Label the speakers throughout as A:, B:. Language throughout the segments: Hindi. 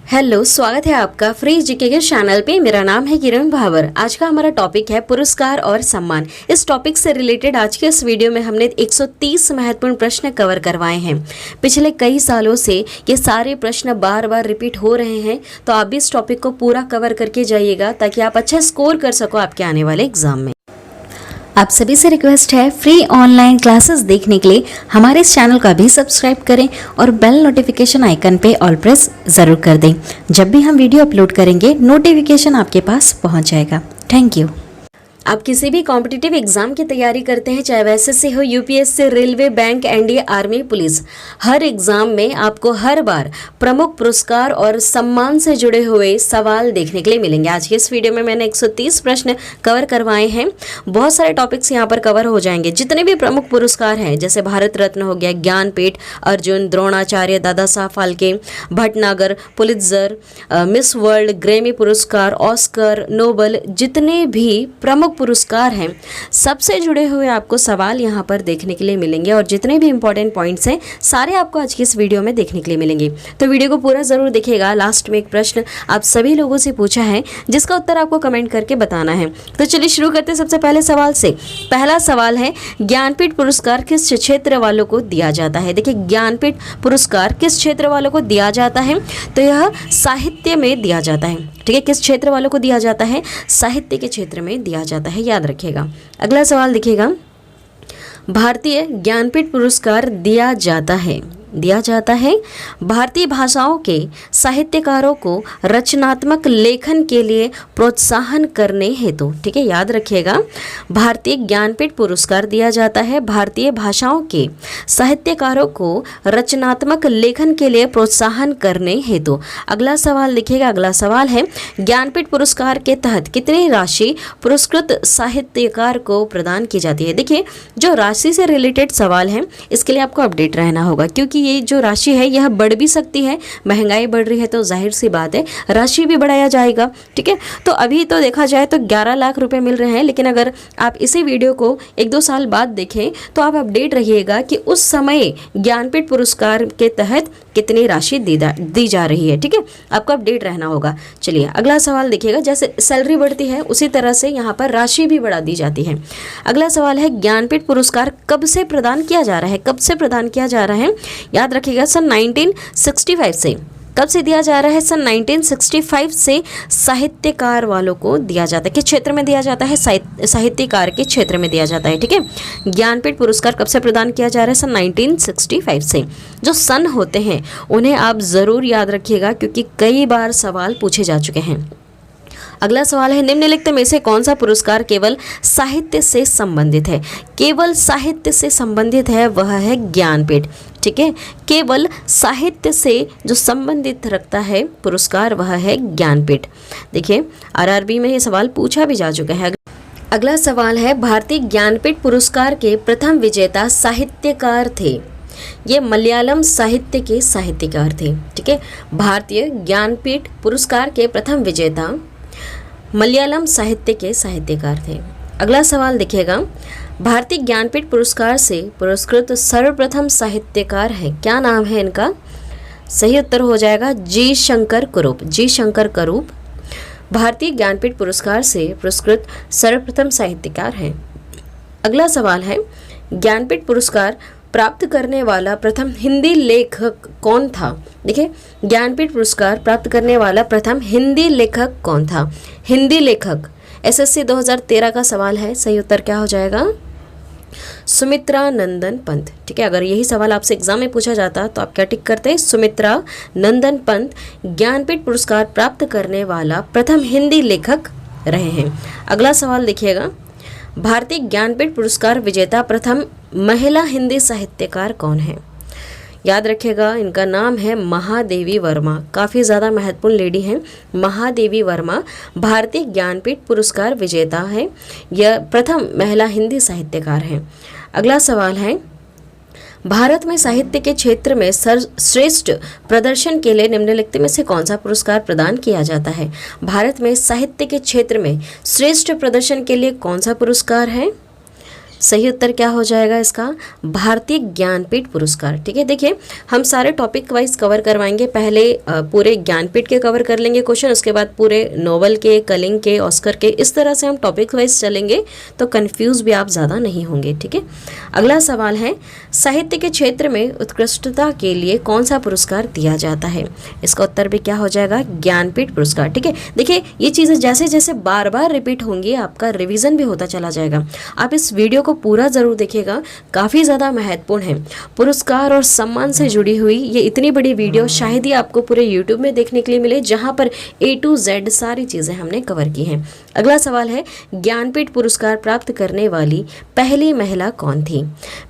A: हेलो, स्वागत है आपका फ्री जीके के चैनल पे। मेरा नाम है किरण भावर। आज का हमारा टॉपिक है पुरस्कार और सम्मान। इस टॉपिक से रिलेटेड आज के इस वीडियो में हमने 130 महत्वपूर्ण प्रश्न कवर करवाए हैं। पिछले कई सालों से ये सारे प्रश्न बार बार रिपीट हो रहे हैं, तो आप भी इस टॉपिक को पूरा कवर करके जाइएगा ताकि आप अच्छा स्कोर कर सको आपके आने वाले एग्जाम में। आप सभी से रिक्वेस्ट है, फ्री ऑनलाइन क्लासेस देखने के लिए हमारे इस चैनल को अभी सब्सक्राइब करें और बेल नोटिफिकेशन आइकन पे ऑल प्रेस ज़रूर कर दें। जब भी हम वीडियो अपलोड करेंगे नोटिफिकेशन आपके पास पहुंच जाएगा। Thank you. आप किसी भी कॉम्पिटिटिव एग्जाम की तैयारी करते हैं, चाहे वैसे से हो, UPSC, railway, bank, NDA, army, police, हर एग्जाम में आपको हर बार प्रमुख पुरस्कार और सम्मान से जुड़े हुए सवाल देखने के लिए मिलेंगे। आज के इस वीडियो में मैंने 130 प्रश्न कवर करवाए हैं। बहुत सारे टॉपिक्स यहाँ पर कवर हो जाएंगे। जितने भी प्रमुख पुरस्कार हैं, जैसे भारत रत्न हो गया, Jnanpith, Arjun, Dronacharya, Dada Saheb Phalke, Bhatnagar, Pulitzer, miss world, Grammy पुरस्कार, ऑस्कर, नोबल, जितने भी प्रमुख पुरस्कार हैं, सबसे जुड़े हुए आपको सवाल यहाँ पर देखने के लिए मिलेंगे और जितने भी इंपॉर्टेंट पॉइंट्स हैं सारे आपको आज की इस वीडियो में देखने के लिए मिलेंगे। तो वीडियो को पूरा जरूर देखिएगा। लास्ट में एक प्रश्न आप सभी लोगों से पूछा है, जिसका उत्तर आपको कमेंट करके बताना है। तो चलिए शुरू करते हैं सबसे पहले सवाल से। पहला सवाल है, ज्ञानपीठ पुरस्कार किस क्षेत्र वालों को दिया जाता है? देखिए, ज्ञानपीठ पुरस्कार किस क्षेत्र वालों को दिया जाता है? तो यह साहित्य में दिया जाता है। ठीक है, किस क्षेत्र वालों को दिया जाता है? साहित्य के क्षेत्र में दिया जाता है, याद रखिएगा। अगला सवाल देखिएगा, भारतीय ज्ञानपीठ पुरस्कार दिया जाता है भारतीय भाषाओं के साहित्यकारों को रचनात्मक लेखन के लिए प्रोत्साहन करने हेतु। ठीक है, याद रखिएगा, भारतीय ज्ञानपीठ पुरस्कार दिया जाता है भारतीय भाषाओं के साहित्यकारों को रचनात्मक लेखन के लिए प्रोत्साहन करने हेतु। अगला सवाल देखिएगा। अगला सवाल है, ज्ञानपीठ पुरस्कार के तहत कितनी राशि पुरस्कृत साहित्यकार को प्रदान की जाती है? देखिए, जो राशि से रिलेटेड सवाल है, इसके लिए आपको अपडेट रहना होगा, क्योंकि ये जो राशि है यह बढ़ भी सकती है। महंगाई बढ़ रही है तो जाहिर सी बात है राशि भी बढ़ाया जाएगा। ठीक है, तो अभी तो देखा जाए तो 11 लाख रुपए मिल रहे हैं, लेकिन अगर आप इसी वीडियो को 1-2 साल बाद देखें तो आप अपडेट रहिएगा कि उस समय ज्ञानपीठ पुरस्कार के तहत कितनी राशि दी जा रही है। ठीक है, आपको अपडेट रहना होगा। चलिए अगला सवाल देखिएगा। जैसे सैलरी बढ़ती है उसी तरह से यहाँ पर राशि भी बढ़ा दी जाती है। अगला सवाल है, ज्ञानपीठ पुरस्कार कब से प्रदान किया जा रहा है? कब से प्रदान किया जा रहा है? याद रखिएगा, सन 1965 से। कब से दिया जा रहा है? सन 1965 से साहित्यकार वालों को दिया जाता है। किस क्षेत्र में दिया जाता है? साहित्यकार के क्षेत्र में दिया जाता है। ठीक है, ज्ञानपीठ पुरस्कार कब से प्रदान किया जा रहा है? सन 1965 से। जो सन होते हैं उन्हें आप ज़रूर याद रखिएगा, क्योंकि कई बार सवाल पूछे जा चुके हैं। अगला सवाल है, निम्नलिखित में से कौन सा पुरस्कार केवल साहित्य से संबंधित है? केवल साहित्य से संबंधित है वह है ज्ञानपीठ। ठीक है, केवल साहित्य से जो संबंधित रखता है पुरस्कार वह है ज्ञानपीठ। देखिए, आरआरबी में ये सवाल पूछा भी जा चुका है। अगला सवाल है, भारतीय ज्ञानपीठ पुरस्कार के प्रथम विजेता साहित्यकार थे। ये मलयालम साहित्य के साहित्यकार थे। ठीक है, भारतीय ज्ञानपीठ पुरस्कार के प्रथम विजेता मलयालम साहित्य के साहित्यकार थे। अगला सवाल देखिएगा, भारतीय ज्ञानपीठ पुरस्कार से पुरस्कृत सर्वप्रथम साहित्यकार है, क्या नाम है इनका? सही उत्तर हो जाएगा जी शंकर कुरूप। जी शंकर कुरूप भारतीय ज्ञानपीठ पुरस्कार से पुरस्कृत सर्वप्रथम साहित्यकार हैं। अगला सवाल है, ज्ञानपीठ पुरस्कार प्राप्त करने वाला प्रथम हिंदी लेखक कौन था? देखिए, ज्ञानपीठ पुरस्कार प्राप्त करने वाला प्रथम हिंदी लेखक कौन था? हिंदी लेखक एसएससी 2013 का सवाल है। सही उत्तर क्या हो जाएगा? सुमित्रा नंदन पंत। ठीक है, अगर यही सवाल आपसे एग्जाम में पूछा जाता तो आप क्या टिक करते? सुमित्रा नंदन पंत ज्ञानपीठ पुरस्कार प्राप्त करने वाला प्रथम हिंदी लेखक रहे हैं। अगला सवाल देखिएगा, भारतीय ज्ञानपीठ पुरस्कार विजेता प्रथम महिला हिंदी साहित्यकार कौन है? याद रखिएगा, इनका नाम है महादेवी वर्मा। काफ़ी ज़्यादा महत्वपूर्ण लेडी हैं महादेवी वर्मा। भारतीय ज्ञानपीठ पुरस्कार विजेता है, यह प्रथम महिला हिंदी साहित्यकार हैं। अगला सवाल है, भारत में साहित्य के क्षेत्र में सर्वश्रेष्ठ प्रदर्शन के लिए निम्नलिखित में से कौन सा पुरस्कार प्रदान किया जाता है? भारत में साहित्य के क्षेत्र में श्रेष्ठ प्रदर्शन के लिए कौन सा पुरस्कार है? सही उत्तर क्या हो जाएगा इसका? भारतीय ज्ञानपीठ पुरस्कार। ठीक है, देखिए हम सारे टॉपिक वाइज कवर करवाएंगे। पहले पूरे ज्ञानपीठ के कवर कर लेंगे क्वेश्चन, उसके बाद पूरे नोबल के, कलिंग के, ऑस्कर के, इस तरह से हम टॉपिक वाइज चलेंगे तो कंफ्यूज भी आप ज़्यादा नहीं होंगे। ठीक है, अगला सवाल है, साहित्य के क्षेत्र में उत्कृष्टता के लिए कौन सा पुरस्कार दिया जाता है? इसका उत्तर भी क्या हो जाएगा? ज्ञानपीठ पुरस्कार। ठीक है, देखिए ये चीज़ें जैसे जैसे बार बार रिपीट होंगी आपका रिवीजन भी होता चला जाएगा। आप इस वीडियो को पूरा ज़रूर देखिएगा, काफ़ी ज़्यादा महत्वपूर्ण है। पुरस्कार और सम्मान से जुड़ी हुई ये इतनी बड़ी वीडियो शायद ही आपको पूरे यूट्यूब में देखने के लिए मिले, जहाँ पर A to Z सारी चीज़ें हमने कवर की हैं। अगला सवाल है, ज्ञानपीठ पुरस्कार प्राप्त करने वाली पहली महिला कौन थी?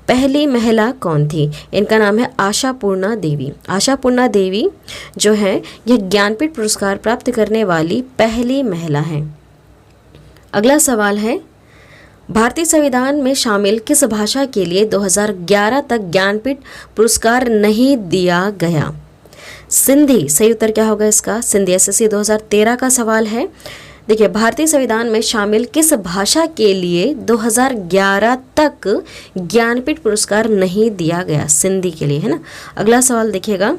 A: पहली महिला कौन थी? इनका नाम है आशापूर्णा देवी। आशापूर्णा देवी जो है यह ज्ञानपीठ पुरस्कार प्राप्त करने वाली पहली महिला है। अगला सवाल है, भारतीय संविधान में शामिल किस भाषा के लिए 2011 तक ज्ञानपीठ पुरस्कार नहीं दिया गया? सिंधी। सही उत्तर क्या होगा इसका? सिंधी। SSC 2013 का सवाल है। देखिए, भारतीय संविधान में शामिल किस भाषा के लिए 2011 तक ज्ञानपीठ पुरस्कार नहीं दिया गया? सिंधी के लिए, है ना। अगला सवाल देखिएगा,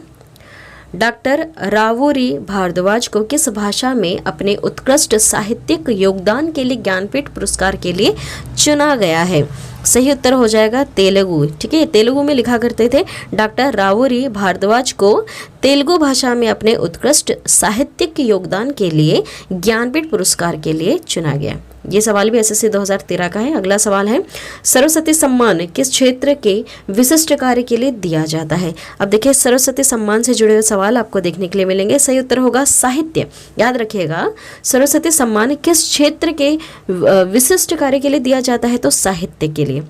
A: डॉक्टर रावूरी भारद्वाज को किस भाषा में अपने उत्कृष्ट साहित्यिक योगदान के लिए ज्ञानपीठ पुरस्कार के लिए चुना गया है? सही उत्तर हो जाएगा तेलुगु। ठीक है, तेलुगु में लिखा करते थे। डॉक्टर रावूरी भारद्वाज को तेलुगु भाषा में अपने उत्कृष्ट साहित्यिक योगदान के लिए ज्ञानपीठ पुरस्कार के लिए चुना गया। ये सवाल भी SSC 2013 का है। अगला सवाल है, सरस्वती सम्मान किस क्षेत्र के विशिष्ट कार्य के लिए दिया जाता है? अब देखिए, सरस्वती सम्मान से जुड़े हुए सवाल आपको देखने के लिए मिलेंगे। सही उत्तर होगा साहित्य। याद रखिएगा, सरस्वती सम्मान किस क्षेत्र के विशिष्ट कार्य के लिए दिया जाता है? तो साहित्य के लिए।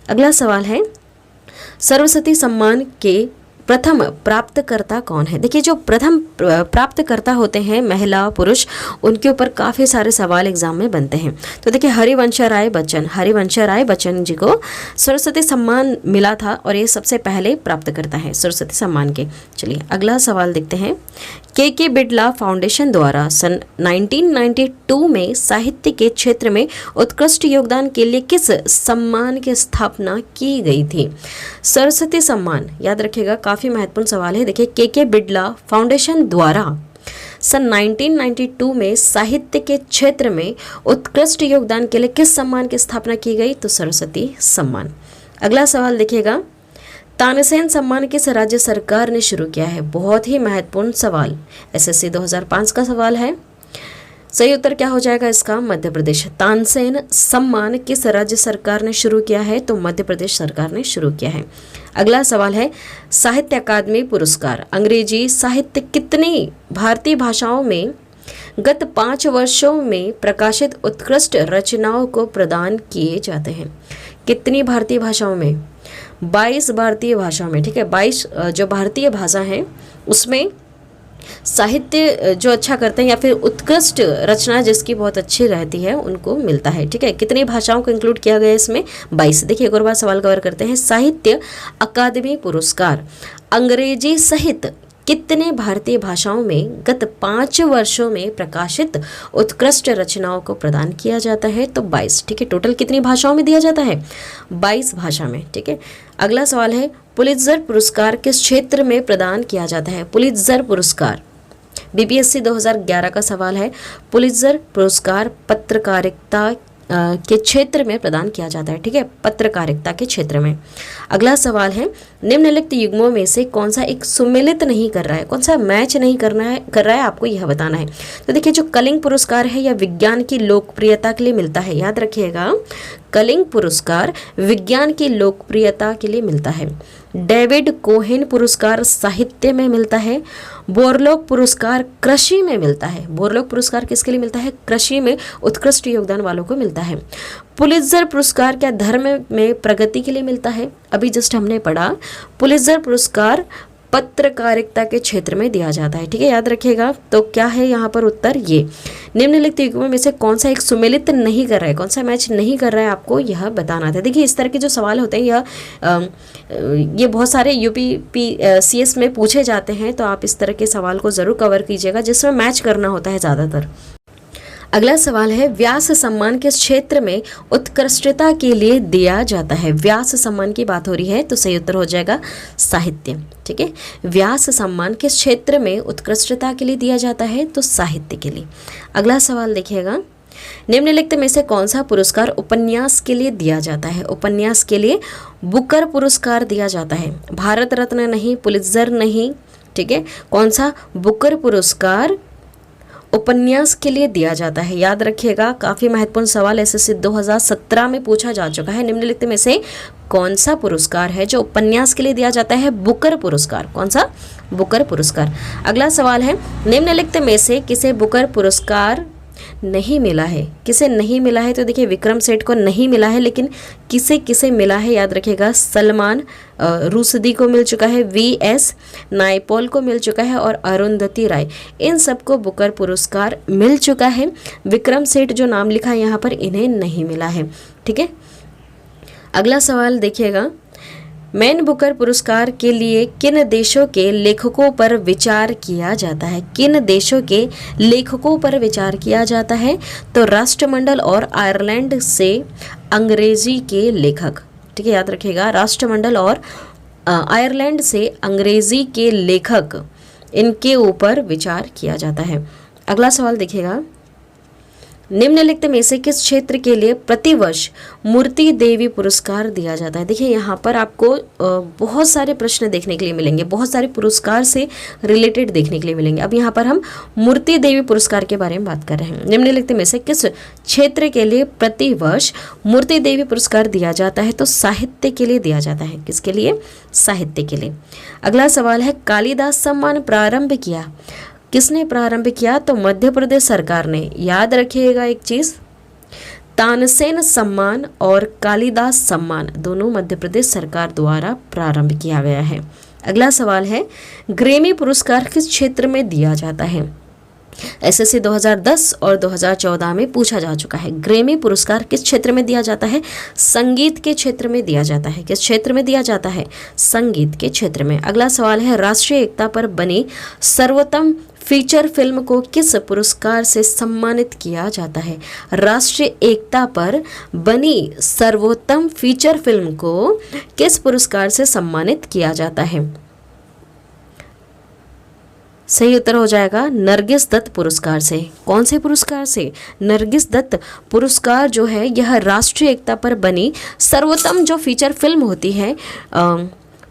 A: अगला सवाल है, सरस्वती सम्मान के प्रथम प्राप्तकर्ता कौन है? देखिए, जो प्रथम प्राप्तकर्ता होते हैं महिला पुरुष, उनके ऊपर काफ़ी सारे सवाल एग्जाम में बनते हैं। तो देखिए, हरिवंश राय बच्चन जी को सरस्वती सम्मान मिला था और ये सबसे पहले प्राप्तकर्ता है सरस्वती सम्मान के। चलिए अगला सवाल देखते हैं, के बिड़ला फाउंडेशन द्वारा सन 1992 में साहित्य के क्षेत्र में उत्कृष्ट योगदान के लिए किस सम्मान की स्थापना की गई थी? सरस्वती सम्मान, याद रखिएगा, काफ़ी महत्वपूर्ण सवाल है। देखिए, के बिड़ला फाउंडेशन द्वारा सन 1992 में साहित्य के क्षेत्र में उत्कृष्ट योगदान के लिए किस सम्मान की स्थापना की गई? तो सरस्वती सम्मान। अगला सवाल देखिएगा, तानसेन सम्मान किस राज्य सरकार ने शुरू किया है? बहुत ही महत्वपूर्ण सवाल, SSC 2005 का सवाल है। सही उत्तर क्या हो जाएगा इसका? मध्य प्रदेश। तानसेन सम्मान किस राज्य सरकार ने शुरू किया है? तो मध्य प्रदेश सरकार ने शुरू किया है। अगला सवाल है, साहित्य अकादमी पुरस्कार अंग्रेजी साहित्य कितनी भारतीय भाषाओं में गत 5 वर्षों में प्रकाशित उत्कृष्ट रचनाओं को प्रदान किए जाते हैं? कितनी भारतीय भाषाओं में? 22 भारतीय भाषाओं में। ठीक है, 22 जो भारतीय भाषा हैं उसमें साहित्य जो अच्छा करते हैं या फिर उत्कृष्ट रचना जिसकी बहुत अच्छी रहती है उनको मिलता है। ठीक है, कितनी भाषाओं को इंक्लूड किया गया है इसमें? 22। देखिए, एक और बार सवाल कवर करते हैं, साहित्य अकादमी पुरस्कार अंग्रेजी सहित कितने भारतीय भाषाओं में गत 5 वर्षों में प्रकाशित उत्कृष्ट रचनाओं को प्रदान किया जाता है? तो 22। ठीक है, टोटल कितनी भाषाओं में दिया जाता है? 22 भाषा में। ठीक है, अगला सवाल है, पुलित्जर पुरस्कार किस क्षेत्र में प्रदान किया जाता है? पुलित्जर पुरस्कार BPSC 2011 का सवाल है। पुलित्जर पुरस्कार पत्रकारिता के क्षेत्र में प्रदान किया जाता है। ठीक है, पत्रकारिता के क्षेत्र में। अगला सवाल है, निम्नलिखित युग्मों में से कौन सा एक सुमेलित नहीं कर रहा है? कौन सा मैच नहीं कर रहा है आपको यह बताना है। तो देखिए, जो कलिंग पुरस्कार है यह विज्ञान की लोकप्रियता के लिए मिलता है। याद रखिएगा, कलिंग पुरस्कार विज्ञान की लोकप्रियता के लिए मिलता है। डेविड कोहेन पुरस्कार साहित्य में मिलता है। बोरलॉग पुरस्कार कृषि में मिलता है। बोरलॉग पुरस्कार किसके लिए मिलता है? कृषि में उत्कृष्ट योगदान वालों को मिलता है। पुलित्जर पुरस्कार क्या धर्म में प्रगति के लिए मिलता है? अभी जस्ट हमने पढ़ा, पुलित्जर पुरस्कार पत्रकारिता के क्षेत्र में दिया जाता है। ठीक है, याद रखिएगा। तो क्या है यहाँ पर उत्तर? ये निम्नलिखित युग्मों में से कौन सा एक सुमेलित नहीं कर रहा है, कौन सा मैच नहीं कर रहा है, आपको यह बताना था। देखिए, इस तरह के जो सवाल होते हैं ये बहुत सारे UPPCS में पूछे जाते हैं, तो आप इस तरह के सवाल को ज़रूर कवर कीजिएगा जिसमें मैच करना होता है ज़्यादातर। अगला सवाल है, व्यास सम्मान किस क्षेत्र में उत्कृष्टता के लिए दिया जाता है? व्यास सम्मान की बात हो रही है तो सही उत्तर हो जाएगा साहित्य। ठीक है, व्यास सम्मान किस क्षेत्र में उत्कृष्टता के लिए दिया जाता है? तो साहित्य के लिए। अगला सवाल देखिएगा, निम्नलिखित में से कौन सा पुरस्कार उपन्यास के लिए दिया जाता है? उपन्यास के लिए बुकर पुरस्कार दिया जाता है, भारत रत्न नहीं, पुलित्जर नहीं। ठीक है, कौन सा? बुकर पुरस्कार उपन्यास के लिए दिया जाता है। याद रखिएगा, काफी महत्वपूर्ण सवाल एसएससी 2017 में पूछा जा चुका है। निम्नलिखित में से कौन सा पुरस्कार है जो उपन्यास के लिए दिया जाता है? बुकर पुरस्कार। कौन सा? बुकर पुरस्कार। अगला सवाल है, निम्नलिखित में से किसे बुकर पुरस्कार नहीं मिला है? किसे नहीं मिला है? तो देखिए, विक्रम सेठ को नहीं मिला है, लेकिन किसे किसे मिला है याद रखिएगा। सलमान रुश्दी को मिल चुका है, वीएस नायपॉल को मिल चुका है और अरुंधति राय, इन सबको बुकर पुरस्कार मिल चुका है। विक्रम सेठ जो नाम लिखा है यहाँ पर, इन्हें नहीं मिला है। ठीक है, अगला सवाल देखिएगा, मैन बुकर पुरस्कार के लिए किन देशों के लेखकों पर विचार किया जाता है? किन देशों के लेखकों पर विचार किया जाता है? तो राष्ट्रमंडल और आयरलैंड से अंग्रेजी के लेखक। ठीक है, याद रखिएगा, राष्ट्रमंडल और आयरलैंड से अंग्रेजी के लेखक, इनके ऊपर विचार किया जाता है। अगला सवाल देखिएगा, निम्नलिखित में से किस क्षेत्र के लिए प्रतिवर्ष मूर्ति देवी पुरस्कार दिया जाता है? देखिए, यहाँ पर आपको बहुत सारे प्रश्न देखने के लिए मिलेंगे, बहुत सारे पुरस्कार से रिलेटेड देखने के लिए मिलेंगे। अब यहाँ पर हम मूर्ति देवी पुरस्कार के बारे में बात कर रहे हैं। निम्नलिखित में से किस क्षेत्र के लिए प्रतिवर्ष मूर्ति देवी पुरस्कार दिया जाता है? तो साहित्य के लिए दिया जाता है। किसके लिए? साहित्य के लिए। अगला सवाल है, कालिदास सम्मान प्रारंभ किया किसने प्रारंभ किया? तो मध्य प्रदेश सरकार ने। याद रखिएगा एक चीज, तानसेन सम्मान और कालिदास सम्मान दोनों मध्य प्रदेश सरकार द्वारा प्रारंभ किया गया है। अगला सवाल है, ग्रैमी पुरस्कार किस क्षेत्र में दिया जाता है? एसएससी 2010 और 2014 में पूछा जा चुका है। ग्रैमी पुरस्कार किस क्षेत्र में दिया जाता है? संगीत के क्षेत्र में दिया जाता है। किस क्षेत्र में दिया जाता है? संगीत के क्षेत्र में। अगला सवाल है, राष्ट्रीय एकता पर बनी सर्वोत्तम फीचर फिल्म को किस पुरस्कार से सम्मानित किया जाता है? राष्ट्रीय एकता पर बनी सर्वोत्तम फीचर फिल्म को किस पुरस्कार से सम्मानित किया जाता है? सही उत्तर हो जाएगा नरगिस दत्त पुरस्कार से। कौन से पुरस्कार से? नरगिस दत्त पुरस्कार जो है, यह राष्ट्रीय एकता पर बनी सर्वोत्तम जो फीचर फिल्म होती है,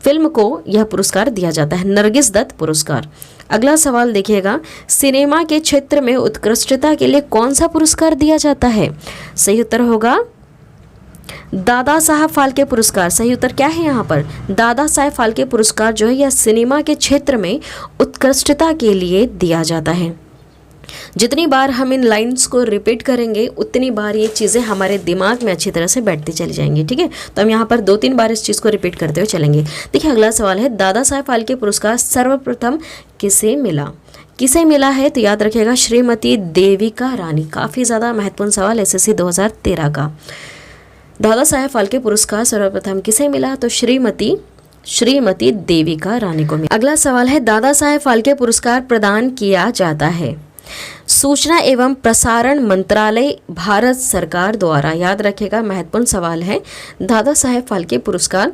A: फिल्म को यह पुरस्कार दिया जाता है, नरगिस दत्त पुरस्कार। अगला सवाल देखिएगा, सिनेमा के क्षेत्र में उत्कृष्टता के लिए कौन सा पुरस्कार दिया जाता है? सही उत्तर होगा दादा साहब फाल्के पुरस्कार। सही उत्तर क्या है यहाँ पर? दादा साहब फाल्के पुरस्कार जो है, यह सिनेमा के क्षेत्र में उत्कृष्टता के लिए दिया जाता है। जितनी बार हम इन लाइंस को रिपीट करेंगे, उतनी बार ये चीज़ें हमारे दिमाग में अच्छी तरह से बैठती चली जाएंगी। ठीक है, तो हम यहाँ पर 2-3 बार इस चीज़ को रिपीट करते हुए चलेंगे। देखिए, अगला सवाल है, दादा साहब फाल्के पुरस्कार सर्वप्रथम किसे मिला? किसे मिला है? तो याद रखिएगा, श्रीमती देविका रानी। काफ़ी ज़्यादा महत्वपूर्ण सवाल एसएससी 2013 का। दादा साहेब फाल्के पुरस्कार सर्वप्रथम किसे मिला? तो श्रीमती देविका रानी को मिला। अगला सवाल है, दादा साहेब फाल्के पुरस्कार प्रदान किया जाता है सूचना एवं प्रसारण मंत्रालय, भारत सरकार द्वारा। याद रखिएगा, महत्वपूर्ण सवाल है। दादा साहेब फाल्के पुरस्कार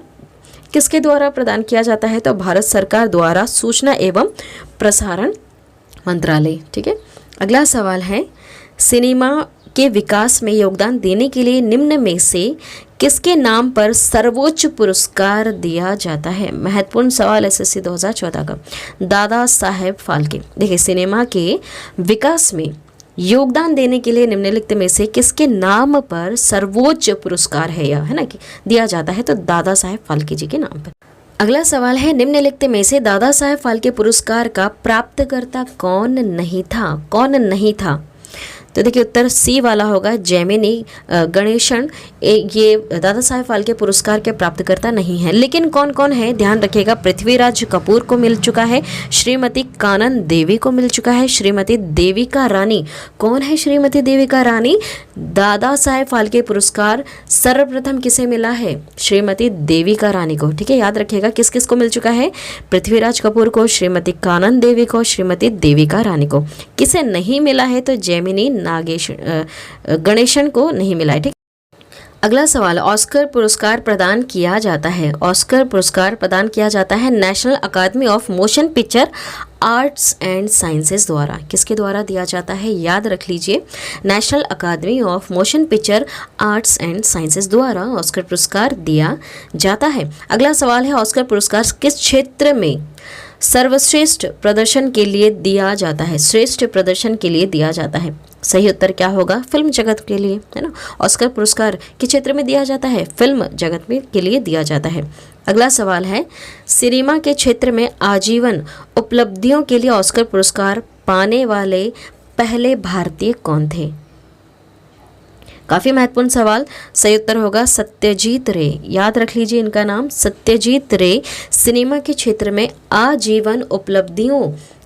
A: किसके द्वारा प्रदान किया जाता है? तो भारत सरकार द्वारा, सूचना एवं प्रसारण मंत्रालय। ठीक है, अगला सवाल है, सिनेमा के विकास में योगदान देने के लिए निम्न में से किसके नाम पर सर्वोच्च पुरस्कार दिया जाता है? महत्वपूर्ण सवाल एसएससी 2014 का। दादा साहेब फाल्के। देखिए, सिनेमा के विकास में योगदान देने के लिए निम्नलिखित में से किसके नाम पर सर्वोच्च पुरस्कार है, यह है ना कि दिया जाता है? तो दादा साहेब फाल्के जी के नाम पर। अगला सवाल है, निम्नलिखित में से दादा साहेब फाल्के पुरस्कार का प्राप्तकर्ता कौन नहीं था? कौन नहीं था? तो देखिए, उत्तर सी वाला होगा, जैमिनी गणेशन। ये दादा साहेब फाल्के पुरस्कार के प्राप्तकर्ता नहीं है। लेकिन कौन कौन है? ध्यान रखिएगा, पृथ्वीराज कपूर को मिल चुका है, श्रीमती कानन देवी को मिल चुका है, श्रीमती देविका रानी। कौन है श्रीमती देविका रानी? दादा साहेब फाल्के पुरस्कार सर्वप्रथम किसे मिला है? श्रीमती देविका रानी को। ठीक है, याद रखिएगा, किस किस को मिल चुका है? पृथ्वीराज कपूर को, श्रीमती कानन देवी को, श्रीमती देविका रानी को। किसे नहीं मिला है? तो जैमिनी गणेशन को नहीं मिला है। ठीक। अगला सवाल, ऑस्कर पुरस्कार प्रदान किया जाता है। ऑस्कर पुरस्कार प्रदान किया जाता है national academy of motion picture arts and sciences द्वारा। किसके द्वारा दिया जाता है, याद रख लीजिए, national academy of motion picture arts and sciences द्वारा ऑस्कर पुरस्कार दिया जाता है। अगला सवाल है, ऑस्कर पुरस्कार किस क्षेत्र में सर्वश्रेष्ठ प्रदर्शन के लिए दिया जाता है। श्रेष्ठ प्रदर्शन के लिए दिया जाता है। सही उत्तर क्या होगा, फिल्म जगत के लिए, है ना। ऑस्कर पुरस्कार किस क्षेत्र में दिया जाता है, फिल्म जगत में के लिए दिया जाता है। अगला सवाल है, सिनेमा के क्षेत्र में आजीवन उपलब्धियों के लिए ऑस्कर पुरस्कार पाने वाले पहले भारतीय कौन थे। काफ़ी महत्वपूर्ण सवाल। सही उत्तर होगा सत्यजीत रे। याद रख लीजिए इनका नाम, सत्यजीत रे सिनेमा के क्षेत्र में आजीवन उपलब्धियों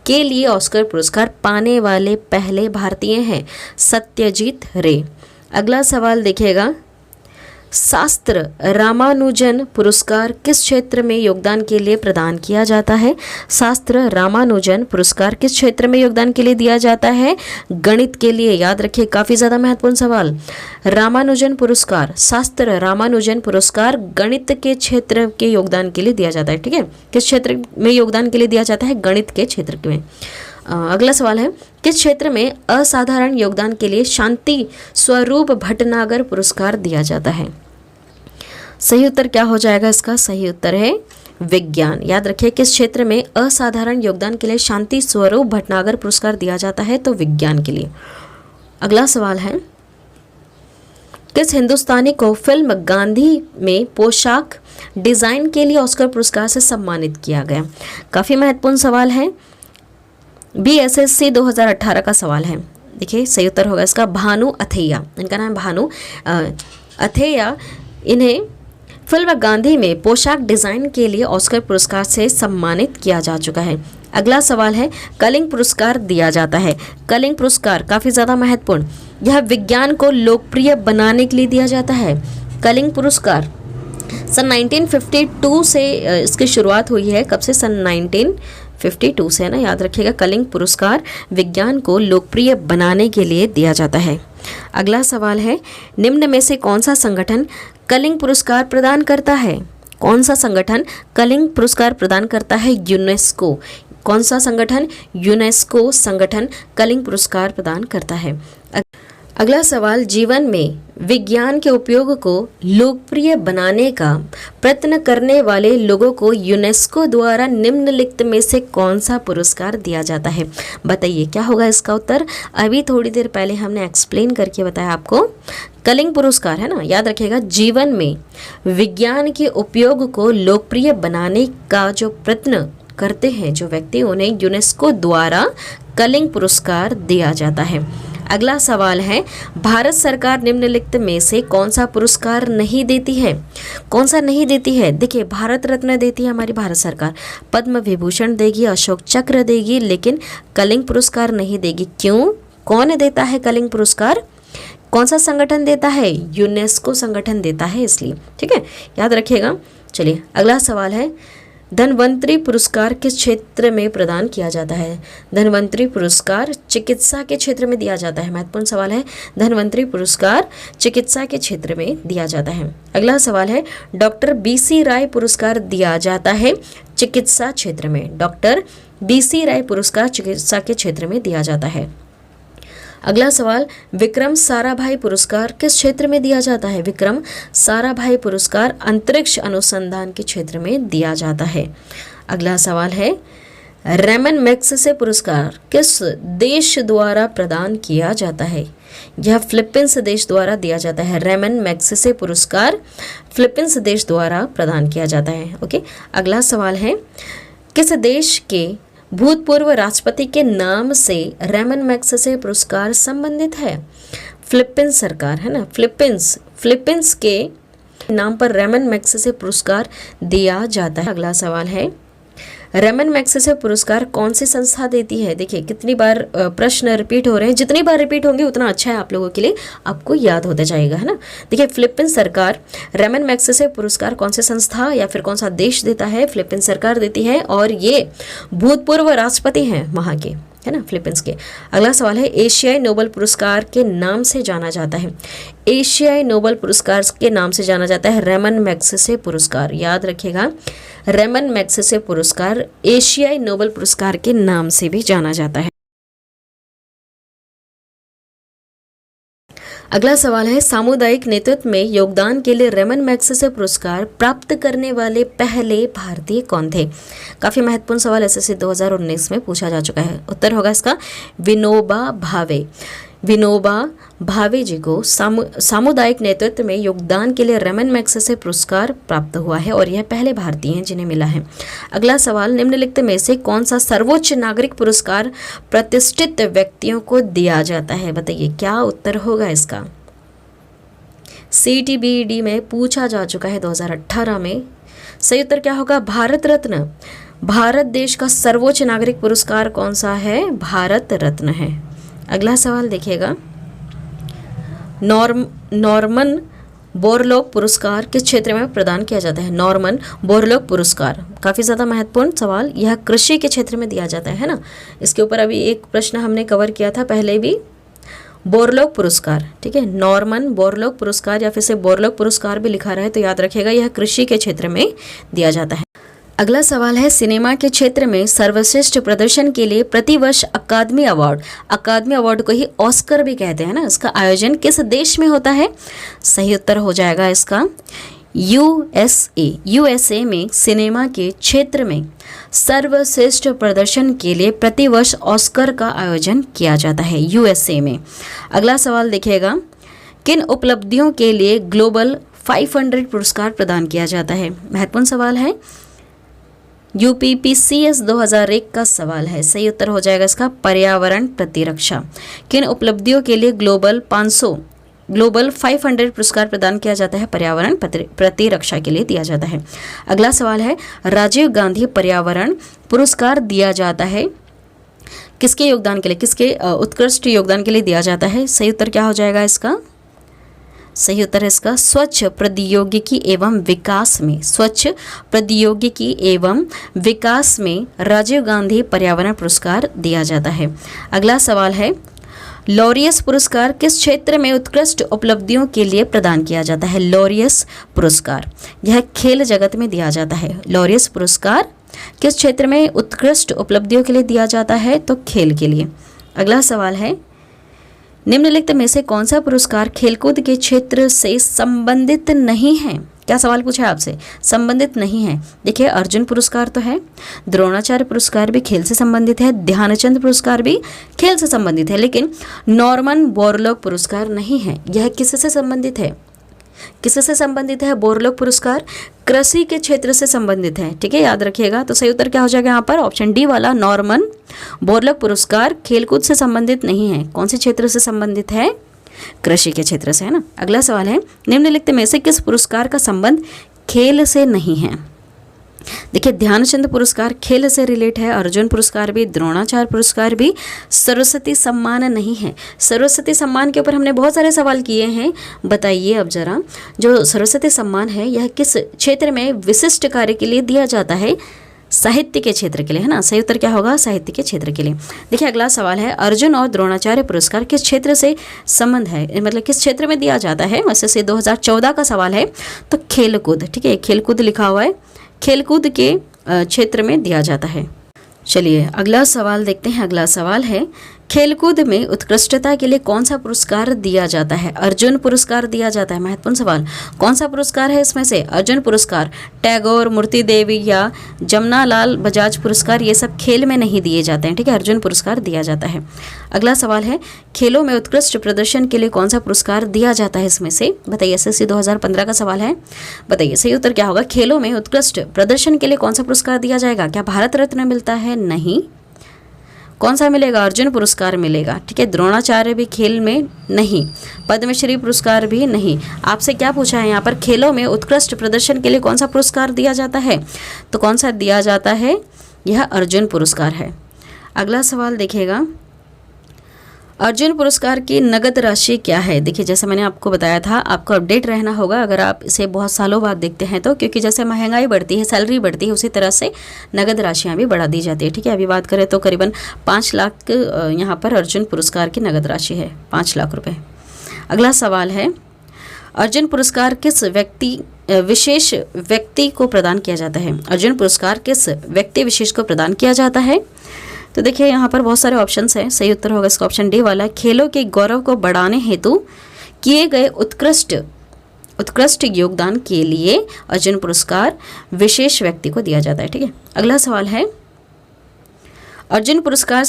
A: के लिए ऑस्कर पुरस्कार पाने वाले पहले भारतीय हैं, सत्यजीत रे। अगला सवाल देखिएगा, शास्त्र रामानुजन पुरस्कार किस क्षेत्र में योगदान के लिए प्रदान किया जाता है। शास्त्र रामानुजन पुरस्कार किस क्षेत्र में योगदान के लिए दिया जाता है, गणित के लिए। याद रखिए, काफ़ी ज़्यादा महत्वपूर्ण सवाल। रामानुजन पुरस्कार, शास्त्र रामानुजन पुरस्कार गणित के क्षेत्र के योगदान के लिए दिया जाता है। ठीक है, किस क्षेत्र में योगदान के लिए दिया जाता है, गणित के क्षेत्र में। अगला सवाल है, किस क्षेत्र में असाधारण योगदान के लिए शांति स्वरूप भटनागर पुरस्कार दिया जाता है। सही उत्तर क्या हो जाएगा इसका, सही उत्तर है विज्ञान। याद रखिए, किस क्षेत्र में असाधारण योगदान के लिए शांति स्वरूप भटनागर पुरस्कार दिया जाता है, तो विज्ञान के लिए। अगला सवाल है, किस हिंदुस्तानी को फिल्म गांधी में पोशाक डिजाइन के लिए ऑस्कर पुरस्कार से सम्मानित किया गया। काफी महत्वपूर्ण सवाल है, BSSC 2018 का सवाल है। देखिए, सही उत्तर होगा इसका भानु अथैया। इनका नाम भानु अथैया। इन्हें फिल्म गांधी में पोशाक डिजाइन के लिए ऑस्कर पुरस्कार से सम्मानित किया जा चुका है। अगला सवाल है, कलिंग पुरस्कार दिया जाता है। कलिंग पुरस्कार काफी ज्यादा महत्वपूर्ण, यह विज्ञान को लोकप्रिय बनाने के लिए दिया जाता है। कलिंग पुरस्कार सन 1952 से इसकी शुरुआत हुई है। कब से, सन 1952 से, ना, याद रखिएगा। कलिंग पुरस्कार विज्ञान को लोकप्रिय बनाने के लिए दिया जाता है। अगला सवाल है, निम्न में से कौन सा संगठन कलिंग पुरस्कार प्रदान करता है। कौन सा संगठन कलिंग पुरस्कार प्रदान करता है, यूनेस्को। कौन सा संगठन, यूनेस्को संगठन कलिंग पुरस्कार प्रदान करता है। अगला सवाल, जीवन में विज्ञान के उपयोग को लोकप्रिय बनाने का प्रयत्न करने वाले लोगों को यूनेस्को द्वारा निम्नलिखित में से कौन सा पुरस्कार दिया जाता है। बताइए क्या होगा इसका उत्तर। अभी थोड़ी देर पहले हमने एक्सप्लेन करके बताया आपको। कलिंग पुरस्कार, है ना, याद रखिएगा, जीवन में विज्ञान के उपयोग को लोकप्रिय बनाने का जो प्रयत्न करते हैं जो व्यक्ति, उन्हें यूनेस्को द्वारा कलिंग पुरस्कार दिया जाता है। अगला सवाल है, भारत सरकार निम्नलिखित में से कौन सा पुरस्कार नहीं देती है। कौन सा नहीं देती है, देखिए, भारत रत्न देती है हमारी भारत सरकार, पद्म विभूषण देगी, अशोक चक्र देगी, लेकिन कलिंग पुरस्कार नहीं देगी। क्यों, कौन देता है कलिंग पुरस्कार, कौन सा संगठन देता है, यूनेस्को संगठन देता है, इसलिए। ठीक है, याद रखिएगा। चलिए, अगला सवाल है, धन्वंतरी पुरस्कार किस क्षेत्र में प्रदान किया जाता है। धन्वंतरी पुरस्कार चिकित्सा के क्षेत्र में दिया जाता है। महत्वपूर्ण सवाल है, धन्वंतरी पुरस्कार चिकित्सा के क्षेत्र में दिया जाता है। अगला सवाल है, डॉक्टर BC राय पुरस्कार दिया जाता है चिकित्सा क्षेत्र में। डॉक्टर BC राय पुरस्कार चिकित्सा के क्षेत्र में दिया जाता है। अगला सवाल, विक्रम साराभाई पुरस्कार किस क्षेत्र में दिया जाता है। विक्रम साराभाई पुरस्कार अंतरिक्ष अनुसंधान के क्षेत्र में दिया जाता है। अगला सवाल है, रेमन मैग्सेसे पुरस्कार किस देश द्वारा प्रदान किया जाता है। यह फिलीपींस देश द्वारा दिया जाता है। रेमन मैग्सेसे पुरस्कार फिलीपींस देश द्वारा प्रदान किया जाता है। ओके, अगला सवाल है, किस देश के भूतपूर्व राष्ट्रपति के नाम से रेमन मैग्सेसे पुरस्कार संबंधित है। फिलीपींस सरकार, है ना, फिलीपींस के नाम पर रेमन मैग्सेसे पुरस्कार दिया जाता है। अगला सवाल है, रेमन मैग्सेसे पुरस्कार कौन सी संस्था देती है। देखिए, कितनी बार प्रश्न रिपीट हो रहे हैं, जितनी बार रिपीट होंगे उतना अच्छा है आप लोगों के लिए, आपको याद होता जाएगा, है ना। देखिए, फिलीपींस सरकार रेमन मैग्सेसे पुरस्कार कौन सी संस्था या फिर कौन सा देश देता है, फिलीपींस सरकार देती है, और ये भूतपूर्व राष्ट्रपति हैं वहाँ के, है ना, फिलीपींस के। अगला सवाल है, एशियाई नोबेल पुरस्कार के नाम से जाना जाता है। एशियाई नोबेल पुरस्कार के नाम से जाना जाता है रेमन मैग्सेसे पुरस्कार। याद रखिएगा, रेमन मैग्सेसे पुरस्कार एशियाई नोबेल पुरस्कार के नाम से भी जाना जाता है। अगला सवाल है, सामुदायिक नेतृत्व में योगदान के लिए रेमन मैग्सेसे पुरस्कार प्राप्त करने वाले पहले भारतीय कौन थे? काफ़ी महत्वपूर्ण सवाल एसएससी 2019 में पूछा जा चुका है। उत्तर होगा इसका विनोबा भावे। विनोबा भावे जी को सामुदायिक नेतृत्व में योगदान के लिए रेमन मैग्सेसे पुरस्कार प्राप्त हुआ है और यह पहले भारतीय हैं जिन्हें मिला है। अगला सवाल, निम्नलिखित में से कौन सा सर्वोच्च नागरिक पुरस्कार प्रतिष्ठित व्यक्तियों को दिया जाता है? बताइए क्या उत्तर होगा इसका। CTBD में पूछा जा चुका है 2018 में। सही उत्तर क्या होगा? भारत रत्न। भारत देश का सर्वोच्च नागरिक पुरस्कार कौन सा है? भारत रत्न है। अगला सवाल देखिएगा, नॉर्मन बोरलॉग पुरस्कार किस क्षेत्र में प्रदान किया जाता है? नॉर्मन बोरलॉग पुरस्कार काफ़ी ज़्यादा महत्वपूर्ण सवाल, यह कृषि के क्षेत्र में दिया जाता है ना। इसके ऊपर अभी एक प्रश्न हमने कवर किया था पहले भी, बोरलॉग पुरस्कार, ठीक है। नॉर्मन बोरलॉग पुरस्कार या फिर से बोरलॉग पुरस्कार भी लिखा रहा है तो याद रखिएगा यह कृषि के क्षेत्र में दिया जाता है। अगला सवाल है, सिनेमा के क्षेत्र में सर्वश्रेष्ठ प्रदर्शन के लिए प्रतिवर्ष अकादमी अवार्ड को ही ऑस्कर भी कहते हैं ना, इसका आयोजन किस देश में होता है? सही उत्तर हो जाएगा इसका यूएसए में सिनेमा के क्षेत्र में सर्वश्रेष्ठ प्रदर्शन के लिए प्रतिवर्ष ऑस्कर का आयोजन किया जाता है यूएसए में। अगला सवाल देखिएगा, किन उपलब्धियों के लिए ग्लोबल 500 पुरस्कार प्रदान किया जाता है? महत्वपूर्ण सवाल है, UPPCS 2001 का सवाल है। सही उत्तर हो जाएगा इसका पर्यावरण प्रतिरक्षा। किन उपलब्धियों के लिए ग्लोबल 500 पुरस्कार प्रदान किया जाता है? पर्यावरण प्रतिरक्षा के लिए दिया जाता है। अगला सवाल है, राजीव गांधी पर्यावरण पुरस्कार दिया जाता है किसके योगदान के लिए, किसके उत्कृष्ट योगदान के लिए दिया जाता है? सही उत्तर क्या हो जाएगा इसका? सही उत्तर है इसका स्वच्छ प्रौद्योगिकी एवं विकास में। स्वच्छ प्रौद्योगिकी एवं विकास में राजीव गांधी पर्यावरण पुरस्कार दिया जाता है। अगला सवाल है, लॉरियस पुरस्कार किस क्षेत्र में उत्कृष्ट उपलब्धियों के लिए प्रदान किया जाता है? लॉरियस पुरस्कार यह खेल जगत में दिया जाता है। लॉरियस पुरस्कार किस क्षेत्र में उत्कृष्ट उपलब्धियों के लिए दिया जाता है? तो खेल के लिए। अगला सवाल है, निम्नलिखित में से कौन सा पुरस्कार खेलकूद के क्षेत्र से संबंधित नहीं है? क्या सवाल पूछा है आपसे? संबंधित नहीं है। देखिए, अर्जुन पुरस्कार तो है, द्रोणाचार्य पुरस्कार भी खेल से संबंधित है, ध्यानचंद पुरस्कार भी खेल से संबंधित है, लेकिन नॉर्मन बोरलॉग पुरस्कार नहीं है। यह किससे संबंधित है? किससे संबंधित है? बोरलॉग पुरस्कार कृषि के क्षेत्र से संबंधित है, ठीक है, याद रखिएगा। तो सही उत्तर क्या हो जाएगा यहाँ पर? ऑप्शन डी वाला, नॉर्मन बोरलॉग पुरस्कार खेलकूद से संबंधित नहीं है। कौन से क्षेत्र से संबंधित है? कृषि के क्षेत्र से, है ना। अगला सवाल है, निम्नलिखित में से किस पुरस्कार का संबंध खेल से नहीं है? देखिए, ध्यानचंद पुरस्कार खेल से रिलेट है, अर्जुन पुरस्कार भी, द्रोणाचार्य पुरस्कार भी, सरस्वती सम्मान नहीं है। सरस्वती सम्मान के ऊपर हमने बहुत सारे सवाल किए हैं। बताइए अब जरा, जो सरस्वती सम्मान है यह किस क्षेत्र में विशिष्ट कार्य के लिए दिया जाता है? साहित्य के क्षेत्र के लिए, है ना। सही उत्तर क्या होगा? साहित्य के क्षेत्र के लिए। देखिए, अगला सवाल है, अर्जुन और द्रोणाचार्य पुरस्कार किस क्षेत्र से संबंध है, मतलब किस क्षेत्र में दिया जाता है? वैसे से 2014 का सवाल है, तो खेलकूद, ठीक है, खेलकूद लिखा हुआ है, खेलकूद के क्षेत्र में दिया जाता है। चलिए अगला सवाल देखते हैं। अगला सवाल है, खेलकूद में उत्कृष्टता के लिए कौन सा पुरस्कार दिया जाता है? अर्जुन पुरस्कार दिया जाता है। महत्वपूर्ण सवाल, कौन सा पुरस्कार है इसमें से? अर्जुन पुरस्कार, टैगोर, मूर्ति देवी या जमनालाल बजाज पुरस्कार, ये सब खेल में नहीं दिए जाते हैं, ठीक है। अर्जुन पुरस्कार दिया जाता है। अगला सवाल है, खेलों में उत्कृष्ट प्रदर्शन के लिए कौन सा पुरस्कार दिया जाता है इसमें से? बताइए, एसएससी 2015 का सवाल है। बताइए सही उत्तर क्या होगा? खेलों में उत्कृष्ट प्रदर्शन के लिए कौन सा पुरस्कार दिया जाएगा? क्या भारत रत्न मिलता है? नहीं। कौन सा मिलेगा? अर्जुन पुरस्कार मिलेगा, ठीक है। द्रोणाचार्य भी खेल में नहीं, पद्मश्री पुरस्कार भी नहीं। आपसे क्या पूछा है यहाँ पर? खेलों में उत्कृष्ट प्रदर्शन के लिए कौन सा पुरस्कार दिया जाता है? तो कौन सा दिया जाता है? यह अर्जुन पुरस्कार है। अगला सवाल देखिएगा, अर्जुन पुरस्कार की नगद राशि क्या है? देखिए जैसे मैंने आपको बताया था, आपको अपडेट रहना होगा अगर आप इसे बहुत सालों बाद देखते हैं तो, क्योंकि जैसे महंगाई बढ़ती है, सैलरी बढ़ती है, उसी तरह से नगद राशियां भी बढ़ा दी जाती है। ठीक है, अभी बात करें तो करीबन 5 लाख यहाँ पर अर्जुन पुरस्कार की नगद राशि है, 5 लाख रुपये। अगला सवाल है, अर्जुन पुरस्कार किस विशेष व्यक्ति को प्रदान किया जाता है? अर्जुन पुरस्कार किस व्यक्ति विशेष को प्रदान किया जाता है? तो देखिए यहाँ पर बहुत सारे ऑप्शंस हैं। सही उत्तर होगा इसका ऑप्शन डी वाला, खेलों के गौरव को बढ़ाने हेतु किए गए उत्कृष्ट योगदान के लिए अर्जुन पुरस्कार विशेष व्यक्ति को दिया जाता है। ठीक है, अगला सवाल है, अर्जुन पुरस्कार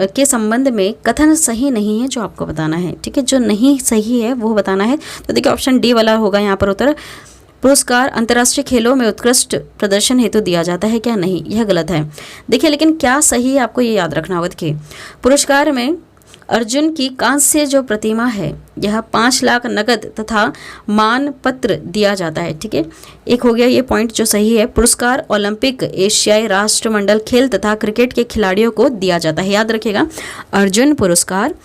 A: के संबंध में कथन सही नहीं है जो आपको बताना है। ठीक है, जो नहीं सही है वो बताना है। तो देखिए ऑप्शन डी वाला होगा यहाँ पर उत्तर, पुरस्कार अंतर्राष्ट्रीय खेलों में उत्कृष्ट प्रदर्शन हेतु दिया जाता है क्या? नहीं, यह गलत है। देखिए लेकिन क्या सही है आपको ये याद रखना होगा। देखिए पुरस्कार में अर्जुन की कांस्य जो प्रतिमा है यह 5 लाख नगद तथा मान पत्र दिया जाता है। ठीक है, एक हो गया ये पॉइंट जो सही है। पुरस्कार ओलंपिक, एशियाई राष्ट्रमंडल खेल तथा क्रिकेट के खिलाड़ियों को दिया जाता है। याद रखिएगा, अर्जुन पुरस्कार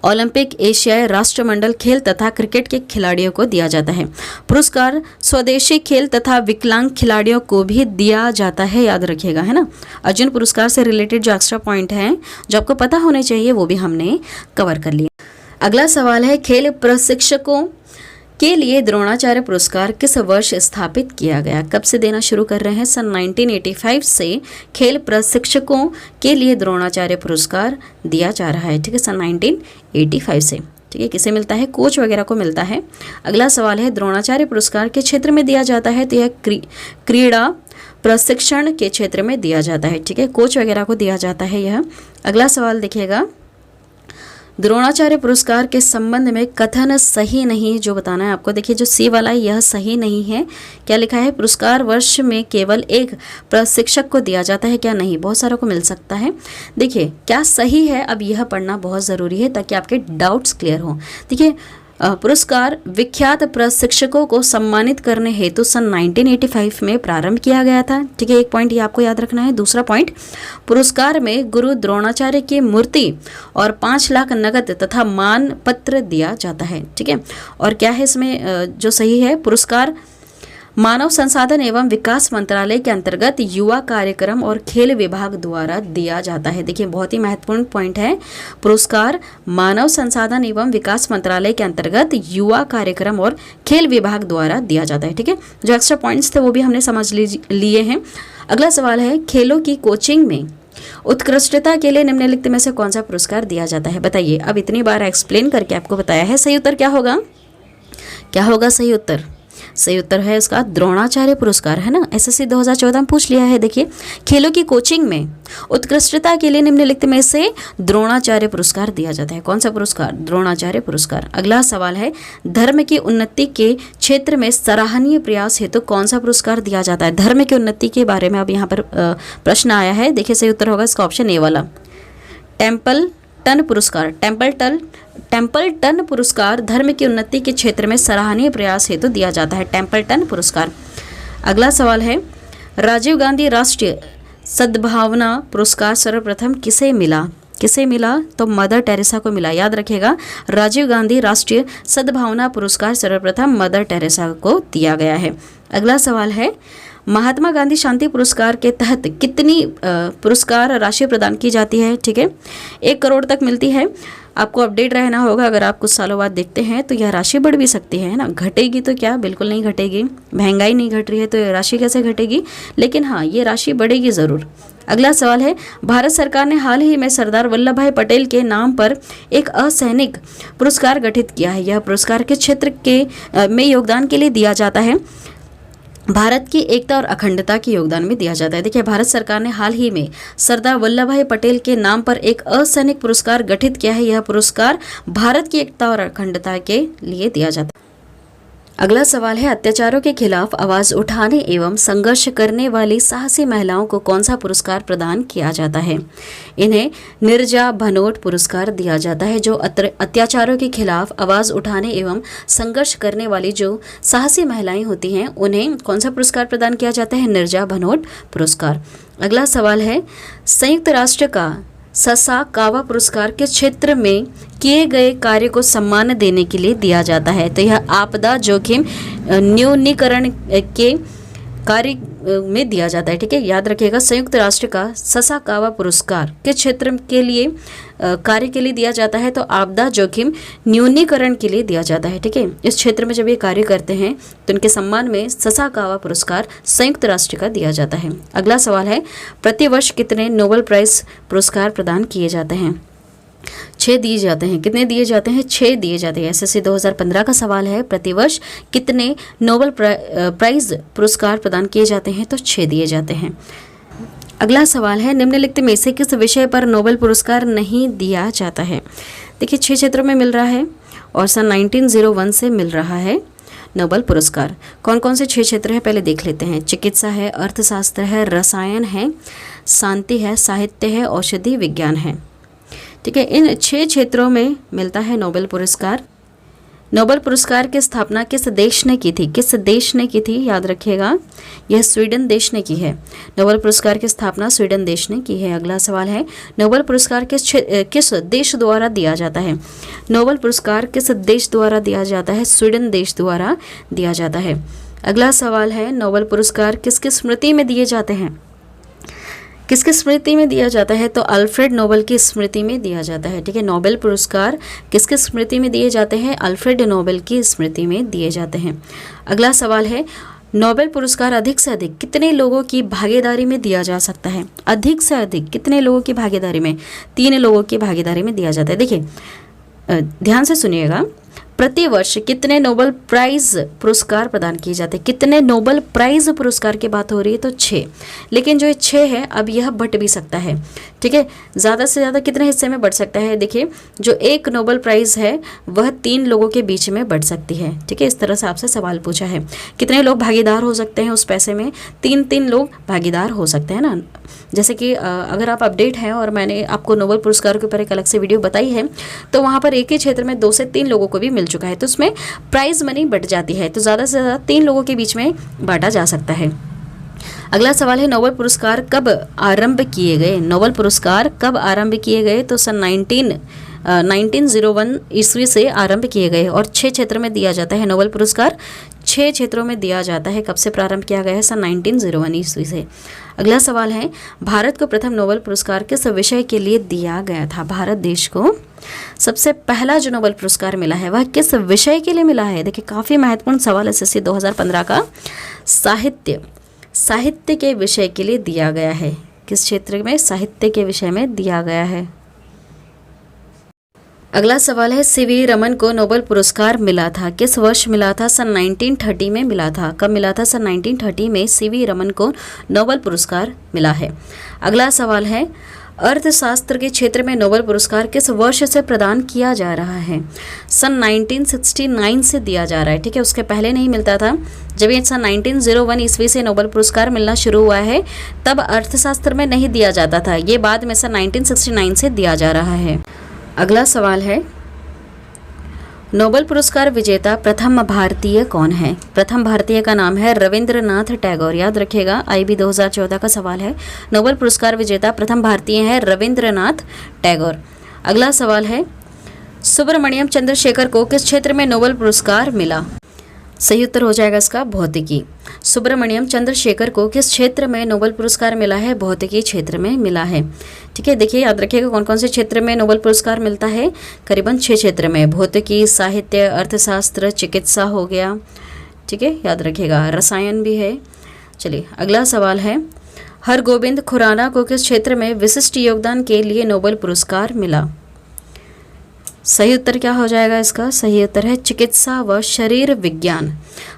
A: ओलंपिक, एशियाई राष्ट्रमंडल खेल तथा क्रिकेट के खिलाड़ियों को दिया जाता है। पुरस्कार स्वदेशी खेल तथा विकलांग खिलाड़ियों को भी दिया जाता है, याद रखिएगा, है ना। अर्जुन पुरस्कार से रिलेटेड जो एक्स्ट्रा पॉइंट हैं जो आपको पता होने चाहिए वो भी हमने कवर कर लिया। अगला सवाल है, खेल प्रशिक्षकों के लिए द्रोणाचार्य पुरस्कार किस वर्ष स्थापित किया गया? कब से देना शुरू कर रहे हैं? सन 1985 से खेल प्रशिक्षकों के लिए द्रोणाचार्य पुरस्कार दिया जा रहा है। ठीक है, सन 1985 से। ठीक है, किसे मिलता है? कोच वगैरह को मिलता है। अगला सवाल है, द्रोणाचार्य पुरस्कार के क्षेत्र में दिया जाता है तो यह क्रीड़ा प्रशिक्षण के क्षेत्र में दिया जाता है। ठीक है, कोच वगैरह को दिया जाता है यह। अगला सवाल देखिएगा, द्रोणाचार्य पुरस्कार के संबंध में कथन सही नहीं जो बताना है आपको। देखिए जो सी वाला है यह सही नहीं है। क्या लिखा है? पुरस्कार वर्ष में केवल एक प्रशिक्षक को दिया जाता है क्या? नहीं, बहुत सारों को मिल सकता है। देखिए क्या सही है, अब यह पढ़ना बहुत ज़रूरी है ताकि आपके डाउट्स क्लियर हो। देखिए पुरस्कार विख्यात प्रशिक्षकों को सम्मानित करने हेतु सन 1985 में प्रारंभ किया गया था। ठीक है, एक पॉइंट ये आपको याद रखना है। दूसरा पॉइंट, पुरस्कार में गुरु द्रोणाचार्य की मूर्ति और 5 लाख नगद तथा मान पत्र दिया जाता है। ठीक है, और क्या है इसमें जो सही है, पुरस्कार मानव संसाधन एवं विकास मंत्रालय के अंतर्गत युवा कार्यक्रम और खेल विभाग द्वारा दिया जाता है। देखिए बहुत ही महत्वपूर्ण पॉइंट है, पुरस्कार मानव संसाधन एवं विकास मंत्रालय के अंतर्गत युवा कार्यक्रम और खेल विभाग द्वारा दिया जाता है। ठीक है, जो एक्स्ट्रा पॉइंट्स थे वो भी हमने समझ लिए हैं। अगला सवाल है, खेलों की कोचिंग में उत्कृष्टता के लिए निम्नलिखित में से कौन सा पुरस्कार दिया जाता है? बताइए। अब इतनी बार एक्सप्लेन करके आपको बताया है, सही उत्तर क्या होगा? क्या होगा सही उत्तर? सही उत्तर है इसका द्रोणाचार्य पुरस्कार, है ना। एसएससी 2014 में पूछ लिया है। देखिए खेलों की कोचिंग में उत्कृष्टता के लिए निम्नलिखित में से द्रोणाचार्य पुरस्कार दिया जाता है। कौन सा पुरस्कार? द्रोणाचार्य पुरस्कार। अगला सवाल है, धर्म की उन्नति के क्षेत्र में सराहनीय प्रयास हेतु कौन सा पुरस्कार दिया जाता है? धर्म की उन्नति के बारे में अब यहाँ पर प्रश्न आया है। देखिए सही उत्तर होगा इसका ऑप्शन ए वाला, टेम्पल्टन पुरस्कार। टेम्पल्टन पुरस्कार धर्म की उन्नति के क्षेत्र में सराहनीय प्रयास हेतु दिया जाता है, टेम्पल्टन पुरस्कार। अगला सवाल है, राजीव गांधी राष्ट्रीय सद्भावना पुरस्कार सर्वप्रथम किसे मिला? किसे मिला? तो मदर टेरेसा को मिला। याद रखिएगा, राजीव गांधी राष्ट्रीय सद्भावना पुरस्कार सर्वप्रथम मदर टेरेसा को दिया गया है। अगला सवाल है, महात्मा गांधी शांति पुरस्कार के तहत कितनी पुरस्कार राशि प्रदान की जाती है? ठीक है, 1 करोड़ तक मिलती है। आपको अपडेट रहना होगा, अगर आप कुछ सालों बाद देखते हैं तो यह राशि बढ़ भी सकती है ना। घटेगी तो क्या? बिल्कुल नहीं घटेगी। महंगाई नहीं घट रही है तो यह राशि कैसे घटेगी? लेकिन हाँ, ये राशि बढ़ेगी ज़रूर। अगला सवाल है, भारत सरकार ने हाल ही में सरदार वल्लभ भाई पटेल के नाम पर एक असैनिक पुरस्कार गठित किया है। यह पुरस्कार किस क्षेत्र के में योगदान के लिए दिया जाता है? भारत की एकता और अखंडता के योगदान में दिया जाता है। देखिए भारत सरकार ने हाल ही में सरदार वल्लभ भाई पटेल के नाम पर एक असैनिक पुरस्कार गठित किया है। यह पुरस्कार भारत की एकता और अखंडता के लिए दिया जाता है। अगला सवाल है, अत्याचारों के खिलाफ आवाज उठाने एवं संघर्ष करने वाली साहसी महिलाओं को कौन सा पुरस्कार प्रदान किया जाता है? इन्हें नीरजा भनोट पुरस्कार दिया जाता है। जो अत्याचारों के खिलाफ आवाज उठाने एवं संघर्ष करने वाली जो साहसी महिलाएं होती हैं उन्हें कौन सा पुरस्कार प्रदान किया जाता है? नीरजा भनोट पुरस्कार। अगला सवाल है, संयुक्त राष्ट्र का ससाकावा पुरस्कार किस क्षेत्र में किए गए कार्य को सम्मान देने के लिए दिया जाता है? तो यह आपदा जोखिम न्यूनीकरण के कार्य में दिया जाता है। ठीक है, याद रखिएगा, संयुक्त राष्ट्र का ससाकावा पुरस्कार किस क्षेत्र के लिए कार्य के लिए दिया जाता है? तो आपदा जोखिम न्यूनीकरण के लिए दिया जाता है। ठीक है, इस क्षेत्र में जब ये कार्य करते हैं तो उनके सम्मान में ससाकावा पुरस्कार संयुक्त राष्ट्र का दिया जाता है। अगला सवाल है, प्रतिवर्ष कितने नोबेल प्राइज पुरस्कार प्रदान किए जाते हैं? 6 दिए जाते हैं। कितने दिए जाते हैं? 6 दिए जाते हैं। एसएससी 2015 का सवाल है, प्रतिवर्ष कितने नोबेल प्राइज पुरस्कार प्रदान किए जाते हैं? तो 6 दिए जाते हैं। अगला सवाल है, निम्नलिखित में से किस विषय पर नोबेल पुरस्कार नहीं दिया जाता है? देखिए, 6 क्षेत्रों में मिल रहा है और सन 1901 से मिल रहा है नोबेल पुरस्कार। कौन कौन से 6 क्षेत्र हैं पहले देख लेते हैं। चिकित्सा है, अर्थशास्त्र है, रसायन है, शांति है, साहित्य है, औषधि विज्ञान है। ठीक है, इन 6 क्षेत्रों में मिलता है नोबेल पुरस्कार। नोबेल पुरस्कार की स्थापना किस देश ने की थी? किस देश ने की थी? याद रखिएगा, यह स्वीडन देश ने की है। नोबेल पुरस्कार की स्थापना स्वीडन देश ने की है। अगला सवाल है, नोबेल पुरस्कार किस देश द्वारा दिया जाता है? नोबेल पुरस्कार किस देश द्वारा दिया जाता है? स्वीडन देश द्वारा दिया जाता है। अगला सवाल है, नोबेल पुरस्कार किसकी स्मृति में दिए जाते हैं? किसकी स्मृति में दिया जाता है? तो अल्फ्रेड नोबेल की स्मृति में दिया जाता है। ठीक है, नोबेल पुरस्कार किसकी स्मृति में दिए जाते हैं? अल्फ्रेड नोबेल की स्मृति में दिए जाते हैं। अगला सवाल है, नोबेल पुरस्कार अधिक से अधिक कितने लोगों की भागीदारी में दिया जा सकता है? अधिक से अधिक कितने लोगों की भागीदारी में? 3 लोगों की भागीदारी में दिया जाता है। देखिए, ध्यान से सुनिएगा, प्रतिवर्ष कितने नोबेल प्राइज पुरस्कार प्रदान किए जाते हैं? कितने नोबेल प्राइज पुरस्कार की बात हो रही है? तो 6। लेकिन जो 6 है, अब यह बट भी सकता है। ठीक है, ज़्यादा से ज़्यादा कितने हिस्से में बढ़ सकता है? देखिए, जो 1 नोबेल प्राइज़ है वह 3 लोगों के बीच में बढ़ सकती है। ठीक है, इस तरह से आपसे सवाल पूछा है। कितने लोग भागीदार हो सकते हैं उस पैसे में? 3 लोग भागीदार हो सकते हैं ना। जैसे कि अगर आप अपडेट हैं और मैंने आपको नोबेल पुरस्कार के ऊपर एक अलग से वीडियो बताई है, तो वहाँ पर एक ही क्षेत्र में 2 से 3 लोगों को भी मिल चुका है, तो उसमें प्राइज मनी बढ़ जाती है। तो ज़्यादा से ज़्यादा 3 लोगों के बीच में बांटा जा सकता है। अगला सवाल है, नोबेल पुरस्कार कब आरंभ किए गए? नोबेल पुरस्कार कब आरंभ किए गए? तो सन 1901 ईस्वी से आरंभ किए गए और 6 क्षेत्र में दिया जाता है नोबेल पुरस्कार। 6 क्षेत्रों में दिया जाता है। कब से प्रारंभ किया गया है? सन 1901 ईस्वी से। अगला सवाल है, भारत को प्रथम नोबेल पुरस्कार किस विषय के लिए दिया गया था? भारत देश को सबसे पहला जो नोबेल पुरस्कार मिला है वह किस विषय के लिए मिला है? देखिए, काफ़ी महत्वपूर्ण सवाल एसएससी 2015 का। साहित्य के विषय के लिए दिया गया है। किस क्षेत्र में? साहित्य के विषय में दिया गया है। अगला सवाल है, सीवी रमन को नोबेल पुरस्कार मिला था? किस वर्ष मिला था? सन 1930 में मिला था। कब मिला था? सन 1930 में सीवी रमन को नोबेल पुरस्कार मिला है। अगला सवाल है, अर्थशास्त्र के क्षेत्र में नोबेल पुरस्कार किस वर्ष से प्रदान किया जा रहा है? सन 1969 से दिया जा रहा है। ठीक है, उसके पहले नहीं मिलता था। जब ये सन 1901 ईस्वी से नोबेल पुरस्कार मिलना शुरू हुआ है, तब अर्थशास्त्र में नहीं दिया जाता था। ये बाद में सन 1969 से दिया जा रहा है। अगला सवाल है, नोबेल पुरस्कार विजेता प्रथम भारतीय कौन है? प्रथम भारतीय का नाम है रविंद्रनाथ टैगोर। याद रखिएगा, IB 2014 का सवाल है। नोबेल पुरस्कार विजेता प्रथम भारतीय है रविंद्रनाथ टैगोर। अगला सवाल है, सुब्रमण्यम चंद्रशेखर को किस क्षेत्र में नोबेल पुरस्कार मिला? सही उत्तर हो जाएगा इसका भौतिकी। सुब्रमण्यम चंद्रशेखर को किस क्षेत्र में नोबेल पुरस्कार मिला है? भौतिकी क्षेत्र में मिला है। ठीक है, देखिए, याद रखिएगा कौन कौन से क्षेत्र में नोबेल पुरस्कार मिलता है। करीबन 6 क्षेत्र में, भौतिकी, साहित्य, अर्थशास्त्र, चिकित्सा हो गया। ठीक है, याद रखिएगा, रसायन भी है। चलिए, अगला सवाल है, हरगोबिंद खुराना को किस क्षेत्र में विशिष्ट योगदान के लिए नोबेल पुरस्कार मिला? सही उत्तर क्या हो जाएगा इसका? सही उत्तर है चिकित्सा व शरीर विज्ञान।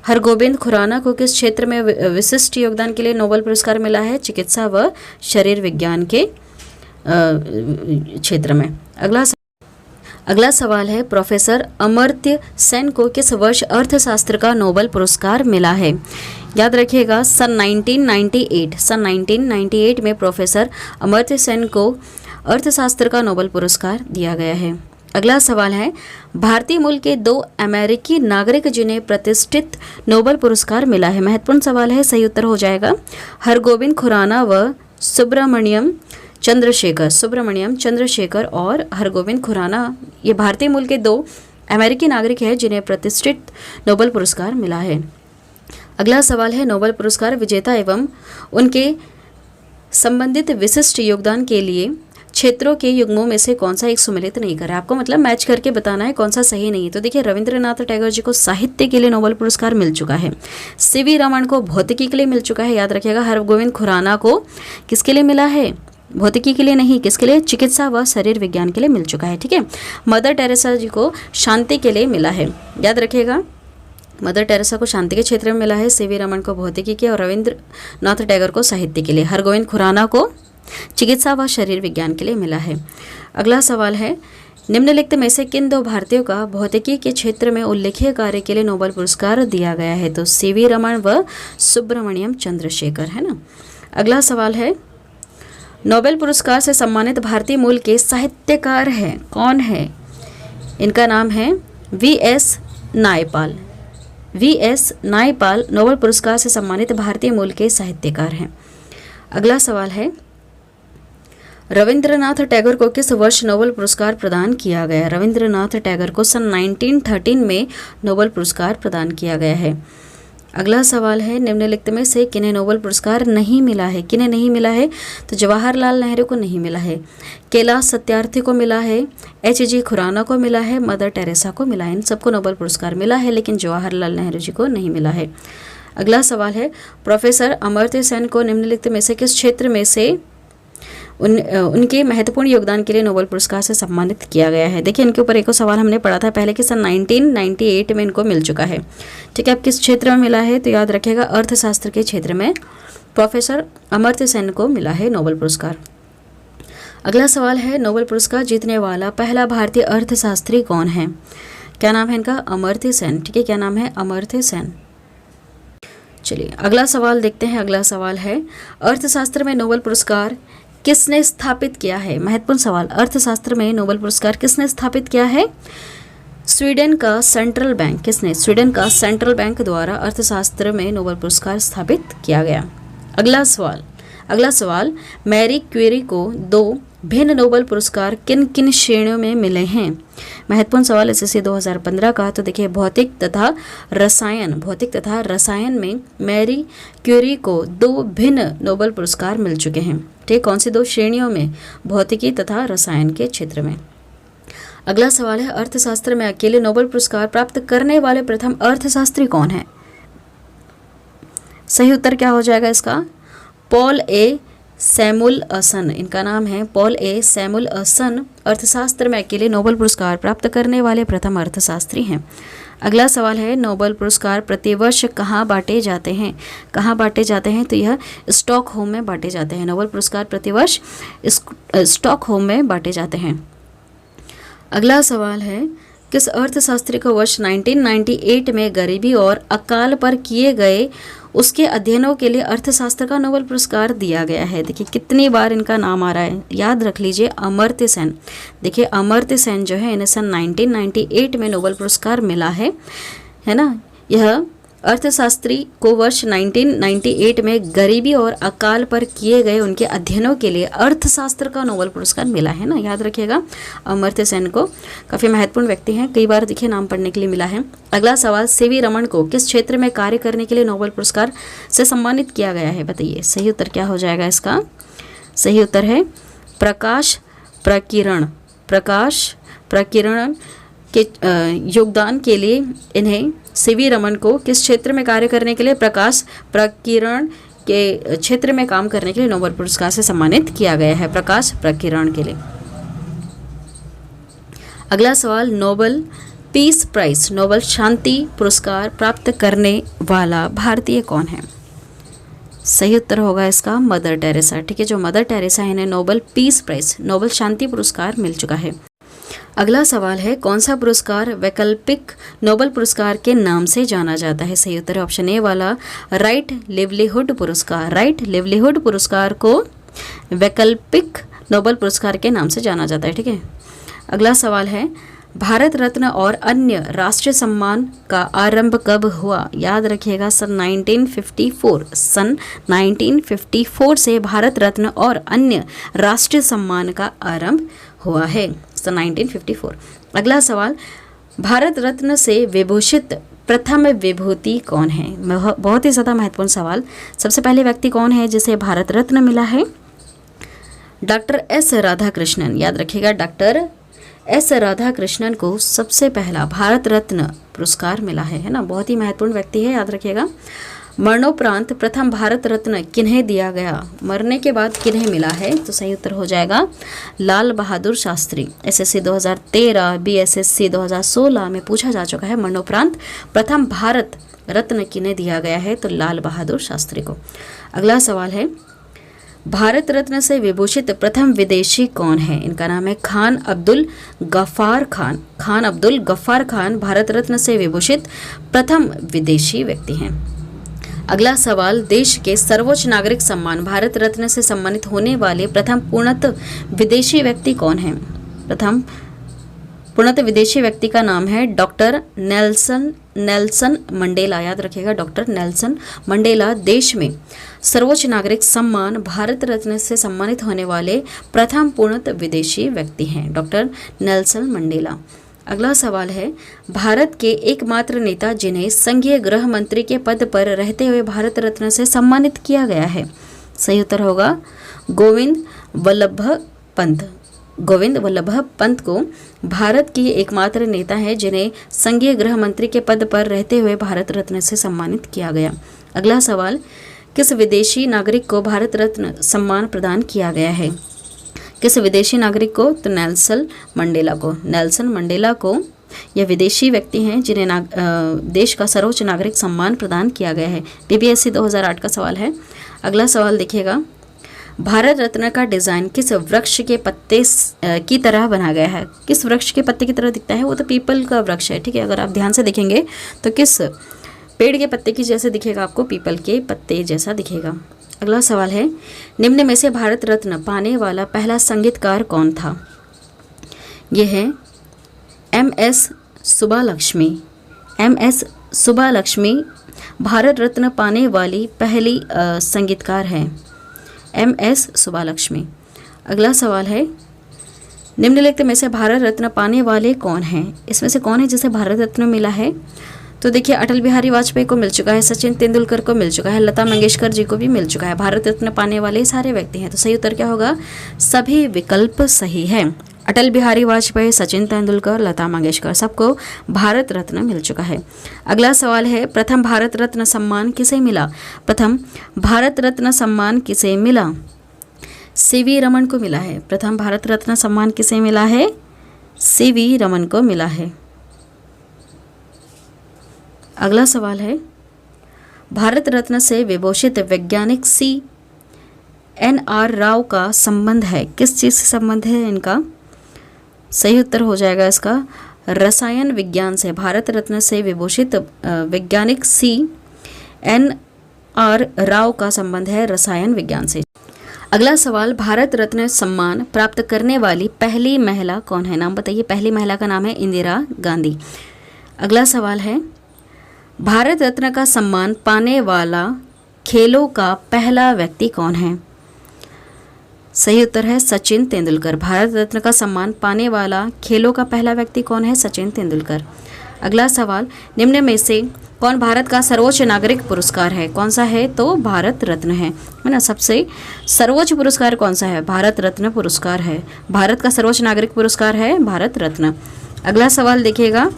A: हरगोबिंद खुराना को किस क्षेत्र में विशिष्ट योगदान के लिए नोबेल पुरस्कार मिला है? चिकित्सा व शरीर विज्ञान के क्षेत्र में। अगला सवाल है, प्रोफेसर अमर्त्य सेन को किस वर्ष अर्थशास्त्र का नोबेल पुरस्कार मिला है? याद रखिएगा, सन 1998 में प्रोफेसर अमर्त्य सेन को अर्थशास्त्र का नोबेल पुरस्कार दिया गया है। अगला सवाल है, भारतीय मूल के 2 अमेरिकी नागरिक जिन्हें प्रतिष्ठित नोबेल पुरस्कार मिला है। महत्वपूर्ण सवाल है, सही उत्तर हो जाएगा हरगोबिंद खुराना व सुब्रमण्यम चंद्रशेखर, सुब्रमण्यम चंद्रशेखर और हरगोविंद खुराना, ये भारतीय मूल के 2 अमेरिकी नागरिक हैं जिन्हें प्रतिष्ठित नोबेल पुरस्कार मिला है। अगला सवाल है, नोबेल पुरस्कार विजेता एवं उनके संबंधित विशिष्ट योगदान के लिए क्षेत्रों के युग्मों में से कौन सा एक सुमेलित नहीं करा। आपको मतलब मैच करके बताना है कौन सा सही नहीं है। तो देखिए, रविंद्रनाथ टैगोर जी को साहित्य के लिए नोबेल पुरस्कार मिल चुका है, सीवी रमन को भौतिकी के लिए मिल चुका है, याद रखिएगा। हरगोविंद खुराना को किसके लिए मिला है, भौतिकी के लिए नहीं, किसके लिए, चिकित्सा व शरीर विज्ञान के लिए मिल चुका है, ठीक है। मदर टेरेसा जी को शांति के लिए मिला है, याद रखिएगा। मदर टेरेसा को शांति के क्षेत्र में मिला है, सीवी रमन को भौतिकी के और रविंद्रनाथ टैगोर को साहित्य के लिए, हरगोविंद खुराना को चिकित्सा व शरीर विज्ञान के लिए मिला है। अगला सवाल है, निम्नलिखित में से किन 2 भारतीयों का भौतिकी के क्षेत्र में उल्लेखनीय कार्य के लिए नोबेल पुरस्कार दिया गया है। तो सीवी रमन व सुब्रमण्यम चंद्रशेखर, है ना। अगला सवाल है, नोबेल पुरस्कार से सम्मानित भारतीय मूल के साहित्यकार हैं, कौन है। इनका नाम है VS. Naipal. VS. Naipal Nobel पुरस्कार से सम्मानित भारतीय मूल के साहित्यकार हैं। अगला सवाल है, रविंद्रनाथ टैगोर को किस वर्ष नोबेल पुरस्कार प्रदान किया गया। रविंद्रनाथ टैगोर को सन 1913 में नोबेल पुरस्कार प्रदान किया गया है। अगला सवाल है, निम्नलिखित में से किन्हें नोबेल पुरस्कार नहीं मिला है। किन्हें नहीं मिला है, तो जवाहरलाल नेहरू को नहीं मिला है, कैलाश सत्यार्थी को मिला है, एच.जी. खुराना को मिला है, मदर टेरेसा को मिला है। इन सबको नोबेल पुरस्कार मिला है, लेकिन जवाहरलाल नेहरू जी को नहीं मिला है। अगला सवाल है, प्रोफेसर अमर्त्य सेन को निम्नलिखित में से किस क्षेत्र में से उनके महत्वपूर्ण योगदान के लिए नोबेल पुरस्कार से सम्मानित किया गया है। देखिए, इनके ऊपर एक और सवाल हमने पढ़ा था पहले कि सन 1998 में इनको मिल चुका है, ठीक है। अब किस क्षेत्र में मिला है, तो याद रखिएगा अर्थशास्त्र के क्षेत्र में प्रोफेसर अमर्त्य सेन को मिला है नोबेल पुरस्कार। अगला सवाल है, नोबेल पुरस्कार जीतने वाला पहला भारतीय अर्थशास्त्री कौन है। क्या नाम है इनका, अमर्त्य सेन, ठीक है। क्या नाम है, अमर्त्य सेन। चलिए अगला सवाल देखते हैं। अगला सवाल है, अर्थशास्त्र में नोबेल पुरस्कार किसने स्थापित किया है। महत्वपूर्ण सवाल, अर्थशास्त्र में नोबेल पुरस्कार किसने स्थापित किया है। स्वीडन का सेंट्रल बैंक, किसने, स्वीडन का सेंट्रल बैंक द्वारा अर्थशास्त्र में नोबेल पुरस्कार स्थापित किया गया। अगला सवाल, मैरी क्यूरी को 2 भिन्न नोबेल पुरस्कार किन किन श्रेणियों में मिले हैं। महत्वपूर्ण सवाल एसएससी 2015 का। तो देखिए, भौतिक तथा रसायन में मैरी क्यूरी को 2 भिन्न नोबेल पुरस्कार मिल चुके हैं, ठीक। कौन सी 2 श्रेणियों में, भौतिकी तथा रसायन के क्षेत्र में। अगला सवाल है, अर्थशास्त्र में अकेले नोबेल पुरस्कार प्राप्त करने वाले प्रथम अर्थशास्त्री कौन है। सही उत्तर क्या हो जाएगा इसका, पॉल ए सैमुअलसन। इनका नाम है पॉल ए सैमुअलसन अर्थशास्त्र में अकेले नोबेल पुरस्कार प्राप्त करने वाले प्रथम अर्थशास्त्री हैं। अगला सवाल है, नोबेल पुरस्कार प्रतिवर्ष कहाँ बांटे जाते हैं। कहाँ बांटे जाते हैं, तो यह स्टॉकहोम में बांटे जाते हैं। नोबेल पुरस्कार प्रतिवर्ष स्टॉकहोम में बांटे जाते हैं। अगला सवाल है, किस अर्थशास्त्री को वर्ष 1998 में गरीबी और अकाल पर किए गए उसके अध्ययनों के लिए अर्थशास्त्र का नोबेल पुरस्कार दिया गया है। देखिए, कितनी बार इनका नाम आ रहा है, याद रख लीजिए, अमर्त्य सेन। देखिए, अमर्त्य सेन जो है, इन्हें सन 1998 में नोबेल पुरस्कार मिला है ना। यह अर्थशास्त्री को वर्ष 1998 में गरीबी और अकाल पर किए गए उनके अध्ययनों के लिए अर्थशास्त्र का नोबेल पुरस्कार मिला है ना, याद रखिएगा। अमर्त्य सेन को काफ़ी महत्वपूर्ण व्यक्ति हैं, कई बार देखिए नाम पढ़ने के लिए मिला है। अगला सवाल, सीवी रमन को किस क्षेत्र में कार्य करने के लिए नोबेल पुरस्कार से सम्मानित किया गया है, बताइए। सही उत्तर क्या हो जाएगा इसका, सही उत्तर है प्रकाश प्रकीर्णन के योगदान के लिए इन्हें सीवी रमन को किस क्षेत्र में कार्य करने के लिए, प्रकाश प्रकीर्णन के क्षेत्र में काम करने के लिए नोबेल पुरस्कार से सम्मानित किया गया है, प्रकाश प्रकीर्णन के लिए। अगला सवाल, नोबेल पीस प्राइज, नोबेल शांति पुरस्कार प्राप्त करने वाला भारतीय कौन है। सही उत्तर होगा इसका मदर टेरेसा, ठीक है। जो मदर टेरेसा है, इन्हें नोबेल पीस प्राइज, नोबेल शांति पुरस्कार मिल चुका है। अगला सवाल है, कौन सा पुरस्कार वैकल्पिक नोबेल पुरस्कार के नाम से जाना जाता है। सही उत्तर है ऑप्शन ए वाला, राइट लिवलीहुड पुरस्कार। राइट लिवलीहुड पुरस्कार को वैकल्पिक नोबेल पुरस्कार के नाम से जाना जाता है, ठीक है। अगला सवाल है, भारत रत्न और अन्य राष्ट्रीय सम्मान का आरंभ कब हुआ? याद रखिएगा सन 1954। सन 1954 से भारत रत्न और अन्य राष्ट्रीय सम्मान का आरंभ हुआ है, सन 1954। अगला सवाल, भारत रत्न से विभूषित प्रथम विभूति कौन है? बहुत ही ज़्यादा महत्वपूर्ण सवाल। सबसे पहले व्यक्ति कौन है जिसे भारत रत्न मिला है? Doctor S Radhakrishnan. याद रखिएगा, डॉक्टर एस राधाकृष्णन को सबसे पहला भारत रत्न पुरस्कार मिला है ना, बहुत ही महत्वपूर्ण व्यक्ति है, याद रखिएगा। मरणोपरांत प्रथम भारत रत्न किन्हें दिया गया? मरने के बाद किन्हें मिला है? तो सही उत्तर हो जाएगा लाल बहादुर शास्त्री। एसएससी 2013, बीएसएससी 2016 में पूछा जा चुका है, मरणोपरांत प्रथम भारत रत्न किन्हें दिया गया है? तो लाल बहादुर शास्त्री को। अगला सवाल है, भारत रत्न से विभूषित प्रथम विदेशी कौन है? इनका नाम है खान अब्दुल गफ्फार खान। खान अब्दुल गफ्फार खान भारत रत्न से विभूषित प्रथम विदेशी व्यक्ति हैं। अगला सवाल, देश के सर्वोच्च नागरिक सम्मान भारत रत्न से सम्मानित होने वाले प्रथम पूर्णतः विदेशी व्यक्ति कौन है? प्रथम पूर्णतः विदेशी व्यक्ति का नाम है डॉक्टर नेल्सन मंडेला। याद रखिएगा, डॉक्टर नेल्सन मंडेला देश में सर्वोच्च नागरिक सम्मान भारत रत्न से सम्मानित होने वाले प्रथम पूर्णतः विदेशी व्यक्ति हैं, डॉक्टर नेल्सन मंडेला। अगला सवाल है, भारत के एकमात्र नेता जिन्हें संघीय गृह मंत्री के पद पर रहते हुए भारत रत्न से सम्मानित किया गया है? सही उत्तर होगा गोविंद वल्लभ पंत। गोविंद वल्लभ पंत को भारत के एकमात्र नेता है जिन्हें संघीय गृह मंत्री के पद पर रहते हुए भारत रत्न से सम्मानित किया गया। अगला सवाल, किस विदेशी नागरिक को भारत रत्न सम्मान प्रदान किया गया है? किस विदेशी नागरिक को? तो नेल्सन मंडेला को। नेल्सन मंडेला को यह विदेशी व्यक्ति हैं जिन्हें देश का सर्वोच्च नागरिक सम्मान प्रदान किया गया है। बीपीएससी 2008 का सवाल है। अगला सवाल देखिएगा, भारत रत्न का डिज़ाइन किस वृक्ष के पत्ते की तरह बना गया है? किस वृक्ष के पत्ते की तरह दिखता है? वो तो पीपल का वृक्ष है, ठीक है। अगर आप ध्यान से देखेंगे तो किस पेड़ के पत्ते की जैसे दिखेगा? आपको पीपल के पत्ते जैसा दिखेगा। अगला सवाल है, निम्न में से भारत रत्न पाने वाला पहला संगीतकार कौन था? यह है एमएस सुब्बालक्ष्मी। एमएस सुब्बालक्ष्मी भारत रत्न पाने वाली पहली संगीतकार है, एमएस सुब्बालक्ष्मी। अगला सवाल है, निम्नलिखित में से भारत रत्न पाने वाले कौन हैं? इसमें से कौन है जिसे भारत रत्न मिला है? तो देखिए, अटल बिहारी वाजपेयी को मिल चुका है, सचिन तेंदुलकर को मिल चुका है, लता मंगेशकर जी को भी मिल चुका है। भारत रत्न पाने वाले सारे व्यक्ति हैं, तो सही उत्तर क्या होगा? सभी विकल्प सही है। अटल बिहारी वाजपेयी, सचिन तेंदुलकर, लता मंगेशकर, सबको भारत रत्न मिल चुका है। अगला सवाल है, प्रथम भारत रत्न सम्मान किसे मिला? प्रथम भारत रत्न सम्मान किसे मिला? सीवी रमन को मिला है। प्रथम भारत रत्न सम्मान किसे मिला है? सीवी रमन को मिला है। अगला सवाल है, भारत रत्न से विभूषित वैज्ञानिक CNR राव का संबंध है? किस चीज़ से संबंध है इनका? सही उत्तर हो जाएगा इसका रसायन विज्ञान से। भारत रत्न से विभूषित वैज्ञानिक CNR राव का संबंध है रसायन विज्ञान से। अगला सवाल, भारत रत्न सम्मान प्राप्त करने वाली पहली महिला कौन है? नाम बताइए। पहली महिला का नाम है इंदिरा गांधी। अगला सवाल है, भारत रत्न का सम्मान पाने वाला खेलों का पहला व्यक्ति कौन है? सही उत्तर है सचिन तेंदुलकर। भारत रत्न का सम्मान पाने वाला खेलों का पहला व्यक्ति कौन है? सचिन तेंदुलकर। अगला सवाल, निम्न में से कौन भारत का सर्वोच्च नागरिक पुरस्कार है? कौन सा है? तो भारत रत्न है ना। सबसे सर्वोच्च पुरस्कार कौन सा है? भारत रत्न पुरस्कार है। भारत का सर्वोच्च नागरिक पुरस्कार है भारत रत्न। अगला सवाल देखिएगा,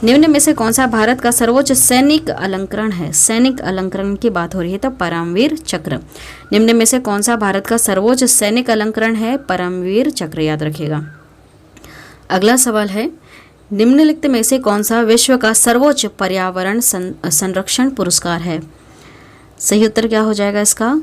A: निम्न में से कौन सा भारत का सर्वोच्च सैनिक अलंकरण है? सैनिक अलंकरण की बात हो रही है तो परमवीर चक्र। निम्न में से कौन सा भारत का सर्वोच्च सैनिक अलंकरण है? परमवीर चक्र, याद रखिएगा। अगला सवाल है, निम्नलिखित में से कौन सा विश्व का सर्वोच्च पर्यावरण संरक्षण पुरस्कार है? सही उत्तर क्या हो जाएगा इसका?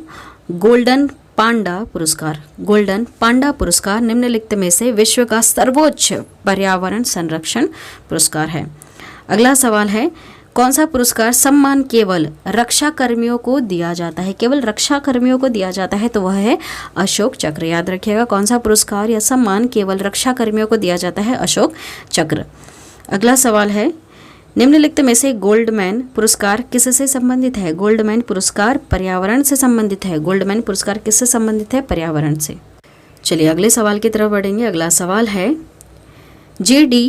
A: गोल्डन पांडा पुरस्कार। गोल्डन पांडा पुरस्कार निम्नलिखित में से विश्व का सर्वोच्च पर्यावरण संरक्षण पुरस्कार है। अगला सवाल है, कौन सा पुरस्कार सम्मान केवल रक्षा कर्मियों को दिया जाता है, केवल रक्षा कर्मियों को दिया जाता है, तो वह है अशोक चक्र। याद रखिएगा, कौन सा पुरस्कार या सम्मान केवल रक्षा कर्मियों को दिया जाता है, अशोक चक्र। अगला सवाल है, निम्नलिखित में से गोल्डमैन पुरस्कार किससे संबंधित है? गोल्डमैन पुरस्कार पर्यावरण से संबंधित है। गोल्डमैन पुरस्कार किससे संबंधित है? पर्यावरण से। चलिए अगले सवाल की तरफ बढ़ेंगे। अगला सवाल है, G.D.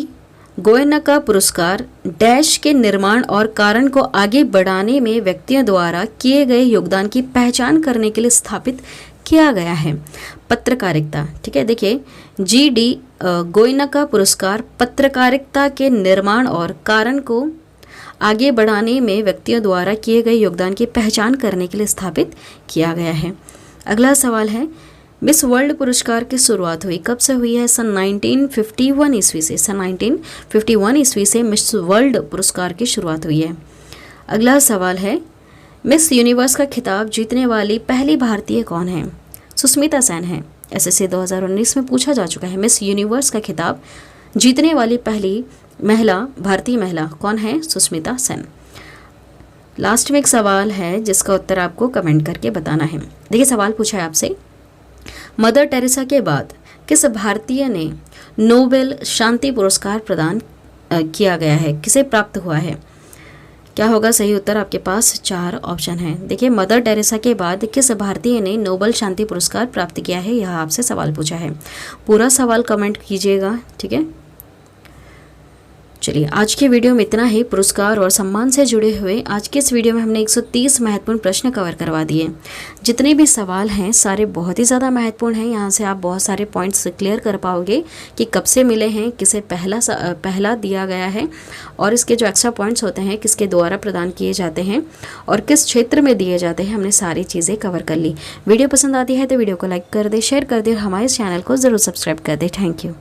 A: गोयनका पुरस्कार डैश के निर्माण और कारण को आगे बढ़ाने में व्यक्तियों द्वारा किए गए योगदान की पहचान करने के लिए स्थापित किया गया है। पत्रकारिता, ठीक है। देखिए, G.D. गोयनका पुरस्कार पत्रकारिता के निर्माण और कारण को आगे बढ़ाने में व्यक्तियों द्वारा किए गए योगदान की पहचान करने के लिए स्थापित किया गया है। अगला सवाल है, मिस वर्ल्ड पुरस्कार की शुरुआत हुई, कब से हुई है? सन 1951 ईस्वी से। सन 1951 ईस्वी से मिस वर्ल्ड पुरस्कार की शुरुआत हुई है। अगला सवाल है, मिस यूनिवर्स का खिताब जीतने वाली पहली भारतीय कौन है? सुष्मिता सेन है। एसएससी 2019 में पूछा जा चुका है, मिस यूनिवर्स का खिताब जीतने वाली पहली महिला, भारतीय महिला कौन है? सुष्मिता सेन। लास्ट में एक सवाल है जिसका उत्तर आपको कमेंट करके बताना है। देखिए, सवाल पूछा है आपसे, मदर टेरेसा के बाद किस भारतीय ने नोबेल शांति पुरस्कार प्रदान किया गया है, किसे प्राप्त हुआ है? क्या होगा सही उत्तर? आपके पास 4 ऑप्शन हैं। देखिए, मदर टेरेसा के बाद किस भारतीय ने नोबेल शांति पुरस्कार प्राप्त किया है, यह आपसे सवाल पूछा है। पूरा सवाल कमेंट कीजिएगा, ठीक है। चलिए, आज के वीडियो में इतना ही। पुरस्कार और सम्मान से जुड़े हुए आज के इस वीडियो में हमने 130 महत्वपूर्ण प्रश्न कवर करवा दिए। जितने भी सवाल हैं सारे बहुत ही ज़्यादा महत्वपूर्ण हैं। यहाँ से आप बहुत सारे पॉइंट्स क्लियर कर पाओगे कि कब से मिले हैं, किसे पहला दिया गया है, और इसके जो एक्स्ट्रा पॉइंट्स होते हैं किसके द्वारा प्रदान किए जाते हैं और किस क्षेत्र में दिए जाते हैं। हमने सारी चीज़ें कवर कर ली। वीडियो पसंद आती है तो वीडियो को लाइक कर दे, शेयर कर दे और हमारे चैनल को ज़रूर सब्सक्राइब कर दे। Thank you.